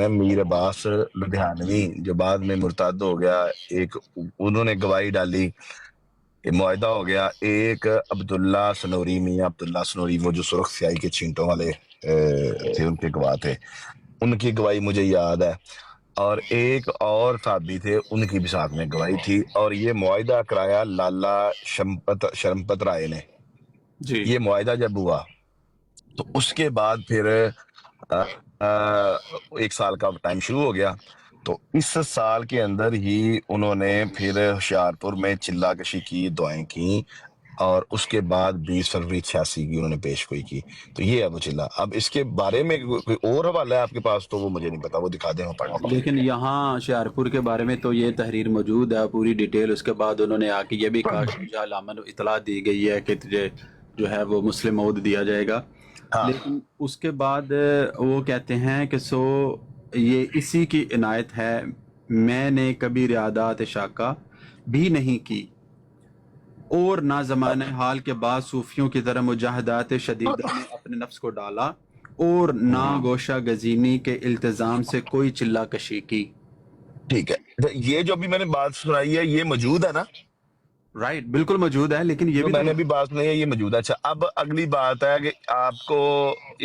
میر عباس لدھیانوی جو بعد میں مرتد ہو گیا، ایک انہوں نے گواہی ڈالی، معاہدہ ہو گیا. ایک عبداللہ سنوری، میاں عبداللہ سنوری، وہ جو سرخ سیاہی کے چھینٹوں والے تھے، ان کے گواہ تھے، ان کی گواہی مجھے یاد ہے. اور ایک اور صحابی تھے، ان کی بھی ساتھ میں گواہی تھی. اور یہ معاہدہ کرایا لالا شرمپت رائے نے. جی یہ معاہدہ جب ہوا تو اس کے بعد پھر ایک سال کا ٹائم شروع ہو گیا. تو اس سال کے اندر ہی انہوں نے پھر ہوشیارپور میں چلہ کشی کی، دعائیں کی، اور اس کے بعد 20 فروری 86 کی انہوں نے پیش گوئی کی. تو یہ ہے وہ چلہ. اب اس کے بارے میں کوئی اور حوالہ ہے آپ کے پاس تو وہ مجھے نہیں پتا، وہ دکھا دیں، وہ پڑھ لیں. لیکن یہاں ہوشیارپور کے بارے میں تو یہ تحریر موجود ہے پوری ڈیٹیل. اس کے بعد انہوں نے آ کے یہ بھی کہا کہ مجھے علامہ اطلاع دی گئی ہے کہ تجھے جو ہے وہ مسلم عہد دیا جائے گا. ہاں لیکن اس کے بعد وہ کہتے ہیں کہ یہ اسی کی عنایت ہے، میں نے کبھی ریادات شاکہ بھی نہیں کی، اور نہ زمانہ حال کے بعد صوفیوں کی طرح مجاہدات شدیدہ میں اپنے نفس کو ڈالا، اور نہ گوشہ گزینی کے التزام سے کوئی چلہ کشی کی. ٹھیک ہے. یہ جو ابھی میں نے بات سنائی ہے یہ موجود ہے نا؟ رائٹ، بالکل موجود ہے. لیکن یہ جو بھی میں تو نے ابھی بات سنائی ہے یہ موجود ہے. اچھا، اب اگلی بات ہے کہ آپ کو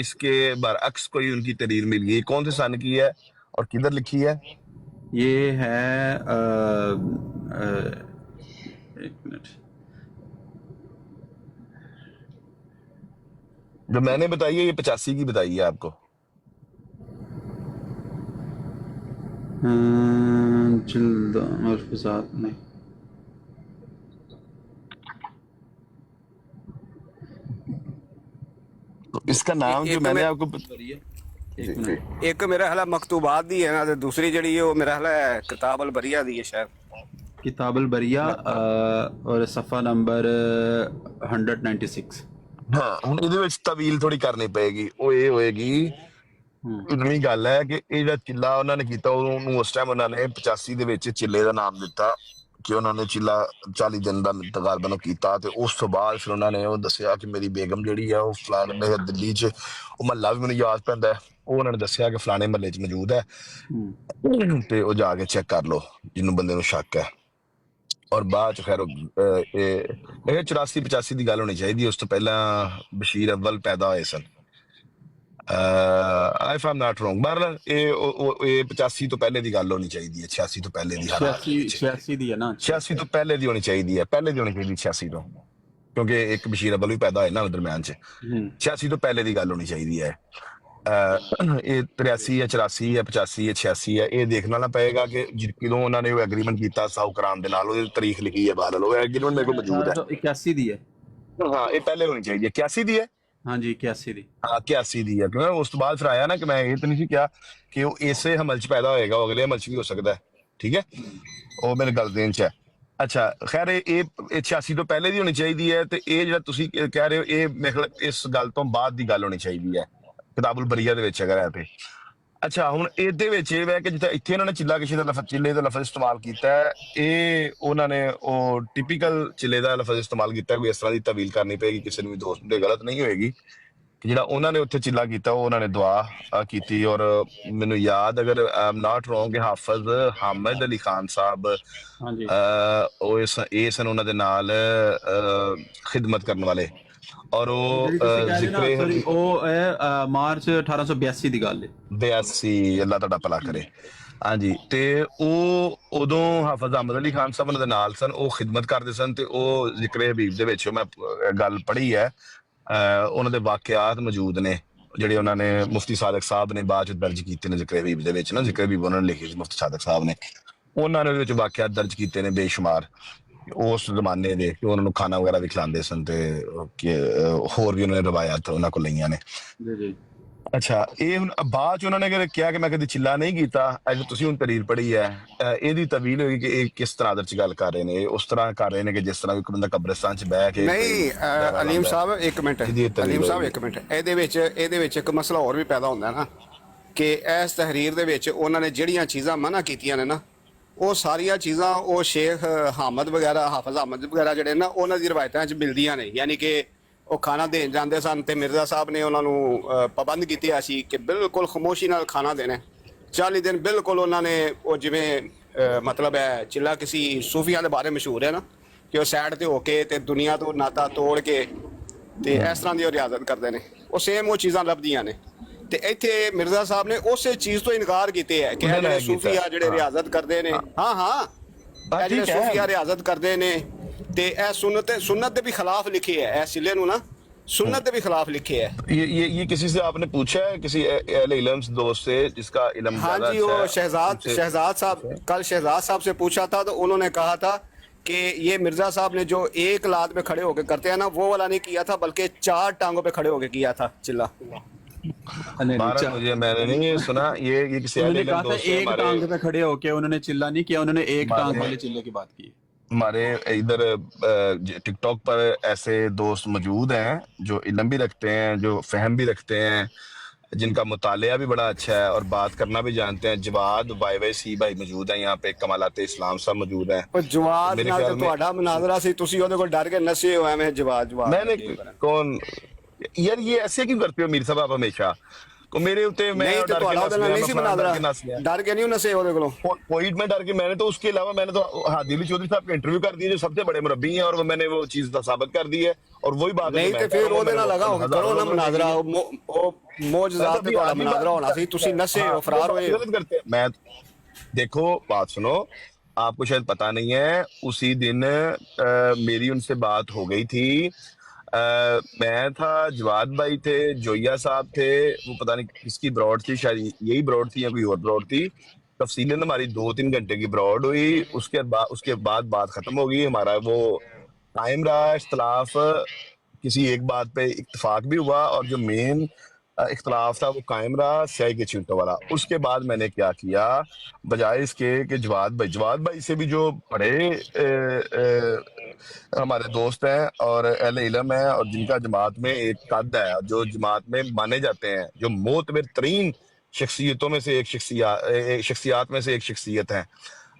اس کے برعکس کوئی ان کی تحریر مل گئی، کون سے سن کی ہے اور کدھر لکھی ہے؟ یہ ہے ایک منٹ، جو میں نے بتائی ہے یہ 85 کی بتائی ہے آپ کو. جلد ملفوظات نہیں. تو اس کا نام جو ایک میں میں نے آپ کو ایک جی منٹ، ایک میرا خیال ہے مکتوبات دی ہے نا، تے دوسری جڑی ہے وہ میرا خیال ہے کتاب البریہ دی ہے شاید. کتاب البریہ اور صفحہ نمبر 196. ہاں ہن ਇਹਦੇ ਵਿੱਚ ਤਵੀਲ ਥੋੜੀ ਕਰਨੀ ਪਏਗੀ. ਉਹ ਇਹ ਹੋਏਗੀ ਇਤਨੀ ਗੱਲ ਹੈ ਕਿ ਇਹ ਜਿਹੜਾ ਚਿੱਲਾ ਉਹਨਾਂ ਨੇ ਕੀਤਾ ਉਹਨੂੰ ਉਸ ਟਾਈਮ ਉਹਨਾਂ ਨੇ 85 ਦੇ ਵਿੱਚ ਚਿੱਲੇ ਦਾ ਨਾਮ ਦਿੱਤਾ ਕਿ ਉਹਨਾਂ ਨੇ ਚਿੱਲਾ 40 ਦਿਨ ਦਾ ਤਕਰੀਬਨ ਉਹ ਕੀਤਾ. ਤੇ ਉਸ ਤੋਂ ਬਾਅਦ ਫਿਰ ਉਹਨਾਂ ਨੇ ਉਹ ਦੱਸਿਆ ਕਿ ਮੇਰੀ ਬੇਗਮ ਜਿਹੜੀ ਆ ਉਹ ਫਲਾਣੇ ਦਿੱਲੀ 'ਚ, ਉਹ ਮਹੱਲਾ ਵੀ ਮੈਨੂੰ ਯਾਦ ਪੈਂਦਾ ਹੈ, ਉਹ ਉਹਨਾਂ ਨੇ ਦੱਸਿਆ ਕਿ ਫਲਾਣੇ ਮਹੱਲੇ 'ਚ ਮੌਜੂਦ ਹੈ ਤੇ ਉਹ ਜਾ ਕੇ ਚੈੱਕ ਕਰ ਲਓ ਜਿਹਨੂੰ ਬੰਦੇ ਨੂੰ ਸ਼ੱਕ ਹੈ. ਔਰ ਬਾਅਦ 'ਚ ਖੈਰ ਇਹ 84-85 ਦੀ ਗੱਲ ਹੋਣੀ ਚਾਹੀਦੀ. ਉਸ ਤੋਂ ਪਹਿਲਾਂ ਬਸ਼ੀਰ ਅਵਲ ਪੈਦਾ ਹੋਏ ਸਨ, ਇਫ ਆਮ ਨਾਟ ਰੋਂਗ. ਬਹਰਹਾਲ ਇਹ 85 ਤੋਂ ਪਹਿਲੇ ਦੀ ਗੱਲ ਹੋਣੀ ਚਾਹੀਦੀ ਹੈ, 86 ਤੋਂ ਪਹਿਲੇ ਦੀ ਹਰ ਹਾਲ ਦੇ ਵਿੱਚ. 86 ਦੀ ਹੈ ਨਾ? 86 ਤੋਂ ਪਹਿਲੇ ਦੀ ਹੋਣੀ ਚਾਹੀਦੀ ਹੈ, ਪਹਿਲੇ ਦੀ ਹੋਣੀ ਚਾਹੀਦੀ 86 ਤੋਂ, ਕਿਉਂਕਿ ਇੱਕ ਬਸ਼ੀਰ ਅਵਲ ਵੀ ਪੈਦਾ ਹੋਏ ਨਾ ਦਰਮਿਆਨ 'ਚ. 86 ਤੋਂ ਪਹਿਲੇ ਦੀ ਗੱਲ ਹੋਣੀ ਚਾਹੀਦੀ ਹੈ. ਇਹ 83 ਹੈ, 84 ਹੈ, 85 ਹੈ, 86 ਹੈ, ਇਹ ਦੇਖਣਾ ਨਾ ਪਏਗਾ ਕਿ ਕਦੋਂ ਉਹਨਾਂ ਨੇ ਉਹ ਐਗਰੀਮੈਂਟ ਕੀਤਾ ਸਾਊਕਰਾਮ ਦੇ ਨਾਲ, ਉਹਦੀ ਤਾਰੀਖ ਲਿਖੀ ਹੈ ਬਾਹਰ, ਉਹ ਐਗਰੀਮੈਂਟ ਮੇਰੇ ਕੋਲ ਮੌਜੂਦ ਹੈ. 1881 ਦੀ ਹੈ। ਹਾਂ ਇਹ ਪਹਿਲੇ ਹੋਣੀ ਚਾਹੀਦੀ ਹੈ. 81 ਦੀ ਹੈ? ਹਾਂਜੀ 81 ਦੀ। ਹਾਂ 81 ਦੀ ਹੈ, ਕਿਉਂਕਿ ਉਸ ਤੋਂ ਬਾਅਦ ਫਿਰ ਆਇਆ ਨਾ ਕਿ ਮੈਂ ਇਹ ਤਾਂ ਨਹੀਂ ਸੀ ਕਿਹਾ ਕਿ ਉਹ ਇਸੇ ਹਮਲ 'ਚ ਪੈਦਾ ਹੋਏਗਾ, ਉਹ ਅਗਲੇ ਹਮਲ 'ਚ ਵੀ ਹੋ ਸਕਦਾ ਹੈ. ਠੀਕ ਹੈ, ਉਹ ਮੇਰੇ ਗੱਲ ਦੇਣ 'ਚ ਹੈ. ਅੱਛਾ ਖੈਰ ਇਹ 86 ਤੋਂ ਪਹਿਲੇ ਦੀ ਹੋਣੀ ਚਾਹੀਦੀ ਹੈ. ਤੇ ਇਹ ਜਿਹੜਾ ਤੁਸੀਂ ਕਹਿ ਰਹੇ ਹੋ ਇਹ ਮੇਰੇ ਖਿਆਲ ਇਸ ਗੱਲ ਤੋਂ ਬਾਅਦ ਦੀ ਗੱਲ ਹੋਣੀ ਚਾਹੀਦੀ ਹੈ, ਕਿਤਾਬੁਲ ਬਰੀਆ ਦੇ ਵਿੱਚ ਅਗਰ ਹੈ ਤੇ. ਅੱਛਾ ਹੁਣ ਇਹਦੇ ਵਿੱਚ ਇਹ ਹੈ ਕਿ ਜਿੱਥੇ ਇੱਥੇ ਇਹਨਾਂ ਨੇ ਚਿੱਲਾ ਕਿਸੇ ਦਾ ਲਫ਼ਜ਼, ਚਿੱਲੇ ਦਾ ਲਫ਼ਜ਼ ਇਸਤੇਮਾਲ ਕੀਤਾ ਹੈ, ਇਹ ਉਹਨਾਂ ਨੇ ਉਹ ਟਿਪੀਕਲ ਚਿੱਲੇ ਦਾ ਲਫ਼ਜ਼ ਇਸਤੇਮਾਲ ਕੀਤਾ. ਕੋਈ ਇਸ ਤਰ੍ਹਾਂ ਦੀ ਤਵੀਲ ਕਰਨੀ ਪਏਗੀ ਕਿਸੇ ਨੂੰ ਵੀ ਦੋਸਤ ਦੇ ਗਲਤ ਨਹੀਂ ਹੋਏਗੀ ਕਿ ਜਿਹੜਾ ਉਹਨਾਂ ਨੇ ਉੱਥੇ ਚਿੱਲਾ ਕੀਤਾ ਉਹ ਉਹਨਾਂ ਨੇ ਦੁਆ ਕੀਤੀ. ਔਰ ਮੈਨੂੰ ਯਾਦ, ਅਗਰ ਆਈ ਐਮ ਨਾਟ ਰੋਂਗ, ਕਿ ਹਾਫਿਜ਼ ਹਾਮਦ ਅਲੀ ਖਾਨ ਸਾਹਿਬ ਹਾਂਜੀ ਉਹ ਇਹ ਸਨ ਉਹਨਾਂ ਦੇ ਨਾਲ ਖਿਦਮਤ ਕਰਨ ਵਾਲੇ. ਔਰ ਉਹ ਜਿਹੜੀ ਤੁਸੀਂ ਕਹਿ ਰਹੇ ਜ਼ਿਕਰ ਨਾ, ਸੌਰੀ, ਉਹ ਹੈ ਮਾਰਚ 1882 ਦੀ ਗੱਲ ਹੈ। 82, ਅੱਲਾਹ ਤੁਹਾਡਾ ਭਲਾ ਕਰੇ. ਹਾਂਜੀ, ਤੇ ਉਹ ਉਦੋਂ ਹਾਫਿਜ਼ ਅਹਿਮਦ ਅਲੀ ਖਾਨ ਸਾਹਿਬ ਉਹਨਾਂ ਦੇ ਨਾਲ ਸਨ, ਉਹ ਖਿਦਮਤ ਕਰਦੇ ਸਨ. ਤੇ ਉਹ ਜ਼ਿਕਰ ਹਬੀਬ ਦੇ ਵਿੱਚ ਮੈਂ ਗੱਲ ਪੜ੍ਹੀ ਹੈ, ਉਹਨਾਂ ਦੇ ਵਾਕਿਆਤ ਮੌਜੂਦ ਨੇ ਜਿਹੜੇ ਉਹਨਾਂ ਨੇ ਮੁਫਤੀ ਸਾਦਕ ਸਾਹਿਬ ਨੇ ਬਾਅਦ 'ਚ ਦਰਜ ਕੀਤੇ ਨੇ ਜ਼ਿਕਰ ਹਬੀਬ ਦੇ ਵਿੱਚ ਨਾ. ਜ਼ਿਕਰ ਹਬੀਬ ਉਹਨਾਂ ਨੇ ਲਿਖੀ ਸੀ ਮੁਫਤੀ ਸਾਦਕ ਸਾਹਿਬ ਨੇ, ਉਹਨਾਂ ਨੇ ਉਹਦੇ ਵਿੱਚ ਵਾਕਿਆਤ ਦਰਜ ਕੀਤੇ ਨੇ ਬੇਸ਼ੁਮਾਰ ਉਸ ਜ਼ਮਾਨੇ ਦੇ, ਕਿ ਉਹਨਾਂ ਨੂੰ ਖਾਣਾ ਵਗੈਰਾ ਵੀ ਖਿਲਾਉਂਦੇ ਸਨ ਤੇ ਹੋਰ ਵੀ ਉਹਨਾਂ ਨੇ ਰਵਾਇਤ ਉਹਨਾਂ ਕੋਲ ਲਈਆਂ ਨੇ. ਜੀ ਜੀ। ਅੱਛਾ, ਇਹ ਹੁਣ ਬਾਅਦ 'ਚ ਉਹਨਾਂ ਨੇ ਕਿਹਾ ਕਿ ਮੈਂ ਕਦੇ ਚਿੱਲਾ ਨਹੀਂ ਕੀਤਾ, ਅੱਜ ਤੁਸੀਂ ਹੁਣ ਤਰੀਰ ਪੜ੍ਹੀ ਹੈ, ਇਹਦੀ ਤਵੀਲ ਹੋਈ ਕਿ ਇਹ ਕਿਸ ਤਰ੍ਹਾਂ ਚ ਗੱਲ ਕਰ ਰਹੇ ਨੇ. ਇਹ ਉਸ ਤਰ੍ਹਾਂ ਕਰ ਰਹੇ ਨੇ ਕਿ ਜਿਸ ਤਰ੍ਹਾਂ ਕੋਈ ਬੰਦਾ ਕਬਰਿਸਤਾਨ 'ਚ ਬਹਿ ਕੇ ਨਹੀਂ ਅਲੀਮ ਸਾਹਿਬ ਇੱਕ ਮਿੰਟ, ਅਲੀਮ ਸਾਹਿਬ ਇੱਕ ਮਿੰਟ, ਇਹਦੇ ਵਿੱਚ ਇੱਕ ਮਸਲਾ ਹੋਰ ਵੀ ਪੈਦਾ ਹੁੰਦਾ ਨਾ ਕਿ ਇਸ ਤਹਰੀਰ ਦੇ ਵਿੱਚ ਉਹਨਾਂ ਨੇ ਜਿਹੜੀਆਂ ਚੀਜ਼ਾਂ ਮਨਾ ਕੀਤੀਆਂ ਨੇ ਨਾ, ਉਹ ਸਾਰੀਆਂ ਚੀਜ਼ਾਂ ਉਹ ਸ਼ੇਖ ਹਾਮਦ ਵਗੈਰਾ, ਹਾਫਿਜ਼ ਅਹਿਮਦ ਵਗੈਰਾ ਜਿਹੜੇ ਨਾ, ਉਹਨਾਂ ਦੀ ਰਵਾਇਤਾਂ 'ਚ ਮਿਲਦੀਆਂ ਨੇ. ਯਾਨੀ ਕਿ ਉਹ ਖਾਣਾ ਦੇਣ ਜਾਂਦੇ ਸਨ ਤੇ ਮਿਰਜ਼ਾ ਸਾਹਿਬ ਨੇ ਉਹਨਾਂ ਨੂੰ ਪਾਬੰਦ ਕੀਤੀ ਸੀ ਕਿ ਬਿਲਕੁਲ ਖਾਮੋਸ਼ੀ ਨਾਲ ਖਾਣਾ ਦੇਣਾ, 40 ਦਿਨ ਬਿਲਕੁਲ ਉਹਨਾਂ ਨੇ ਉਹ ਜਿਵੇਂ ਮਤਲਬ ਹੈ ਚਿੱਲਾ ਕਿਸੇ ਸੂਫੀਆਂ ਦੇ ਬਾਰੇ ਮਸ਼ਹੂਰ ਹੈ ਨਾ ਕਿ ਉਹ ਸਾਈਡ ਤੇ ਹੋ ਕੇ ਤੇ ਦੁਨੀਆ ਤੋਂ ਨਾਤਾ ਤੋੜ ਕੇ ਤੇ ਇਸ ਤਰ੍ਹਾਂ ਦੀ ਉਹ ਰਿਆਜ਼ਤ ਕਰਦੇ ਨੇ, ਉਹ ਸੇਮ ਉਹ ਚੀਜ਼ਾਂ ਲੱਭਦੀਆਂ ਨੇ। ਤੇ ਇੱਥੇ ਮਿਰਜ਼ਾ ਸਾਹਿਬ ਨੇ ਉਸੇ ਚੀਜ਼ ਤੋਂ ਇਨਕਾਰ ਕੀਤੇ ਹੈ ਕਿ ਇਹ ਜਿਹੜੇ ਸੂਫੀ ਆ ਜਿਹੜੇ ਰਿਆਜ਼ਤ ਕਰਦੇ ਨੇ, ਇਹ ਜਿਹੜੇ ਸੂਫੀ ਆ ਰਿਆਜ਼ਤ ਕਰਦੇ ਨੇ ਤੇ ਇਹ ਸੁन्नत ਦੇ ਵੀ ਖਿਲਾਫ ਲਿਖੇ ਹੈ, ਇਹ ਸਿਲੇ ਨੂੰ ਨਾ सुन्नत के भी खिलाफ लिखे है। ये किसी से आपने पूछा है, किसी अहले इल्म दोस्त से जिसका इल्म हाँ जी, वो शहजाद साहब, कल शहजाद साहब से पूछा था तो उन्होंने कहा था कि ये मिर्जा साहब ने जो एक लात पे खड़े होके करते हैं ना वो वाला नहीं किया था, बल्कि 4 टांगों पे खड़े होके किया था चिल्ला। मुझे मैंने नहीं सुना ये किसी उन्होंने कहा था एक टांग पे खड़े होके उन्होंने चिल्ला नहीं किया, उन्होंने एक टांग वाले चिल्ले की बात की। हमारे इधर टिकटॉक पर ऐसे दोस्त मौजूद हैं जो इल्म भी रखते हैं, जो फहम भी रखते हैं, जिनका मुतालिया भी बड़ा अच्छा है और बात करना भी जानते हैं। जवाद YYC भाई मौजूद है यहाँ पे, कमालात इस्लाम साहब मौजूद हैं। जवाद नाल ते तुहाडा मुनाजरा सी, तुसी ओदे कोल डर के नसे होए मैं जवाद मैंने कौन यार ये ऐसे क्यों करते हो मीर साहब आप हमेशा को मेरे उते मैं नहीं तो तुहाडा ओदे नाल नहीं सी मुनाजरा, डर के नहीं नसे ओदे कोलों पॉइंट में डर के मैंने तो उसके अलावा मैंने तो हादिली चौधरी साहब का इंटरव्यू कर दिया जो सबसे बड़े मुरब्बी हैं और मैंने वो चीज साबित कर दी है और वही बात नहीं तो फिर ओदे नाल लगा करो ना मुनाजरा, ओ मौजज़ात ते तुहाडा मुनाजरा होना सी, तुसी नसे हो फरार होए करते। मैं देखो बात सुनो, आपको शायद पता नहीं है उसी दिन मेरी उनसे बात हो गई थी। मैं था, जवाद भाई थे, जोया साहब थे, वो पता नहीं किसकी ब्रॉड थी, शायद यही ब्रॉड थी या कोई और ब्रॉड थी। तफसीलन हमारी 2-3 घंटे की ब्रॉड हुई, उसके बाद बात खत्म हो गई। हमारा वो टाइम रहा, इख्तलाफ किसी एक बात पे इत्तेफाक भी हुआ और जो मेन इख्तलाफ था वो कायम रहा, स्याही के चींटों वाला। उसके बाद मैंने क्या किया, बजाय इसके कि जवाद भाई से भी जो बड़े हमारे दोस्त हैं और अहले इल्म हैं और जिनका जमात में एक कद है, जो जमात में माने जाते हैं, जो मोतबर तरीन शख्सियतों में से एक शख्सियात में से एक शख्सियत है,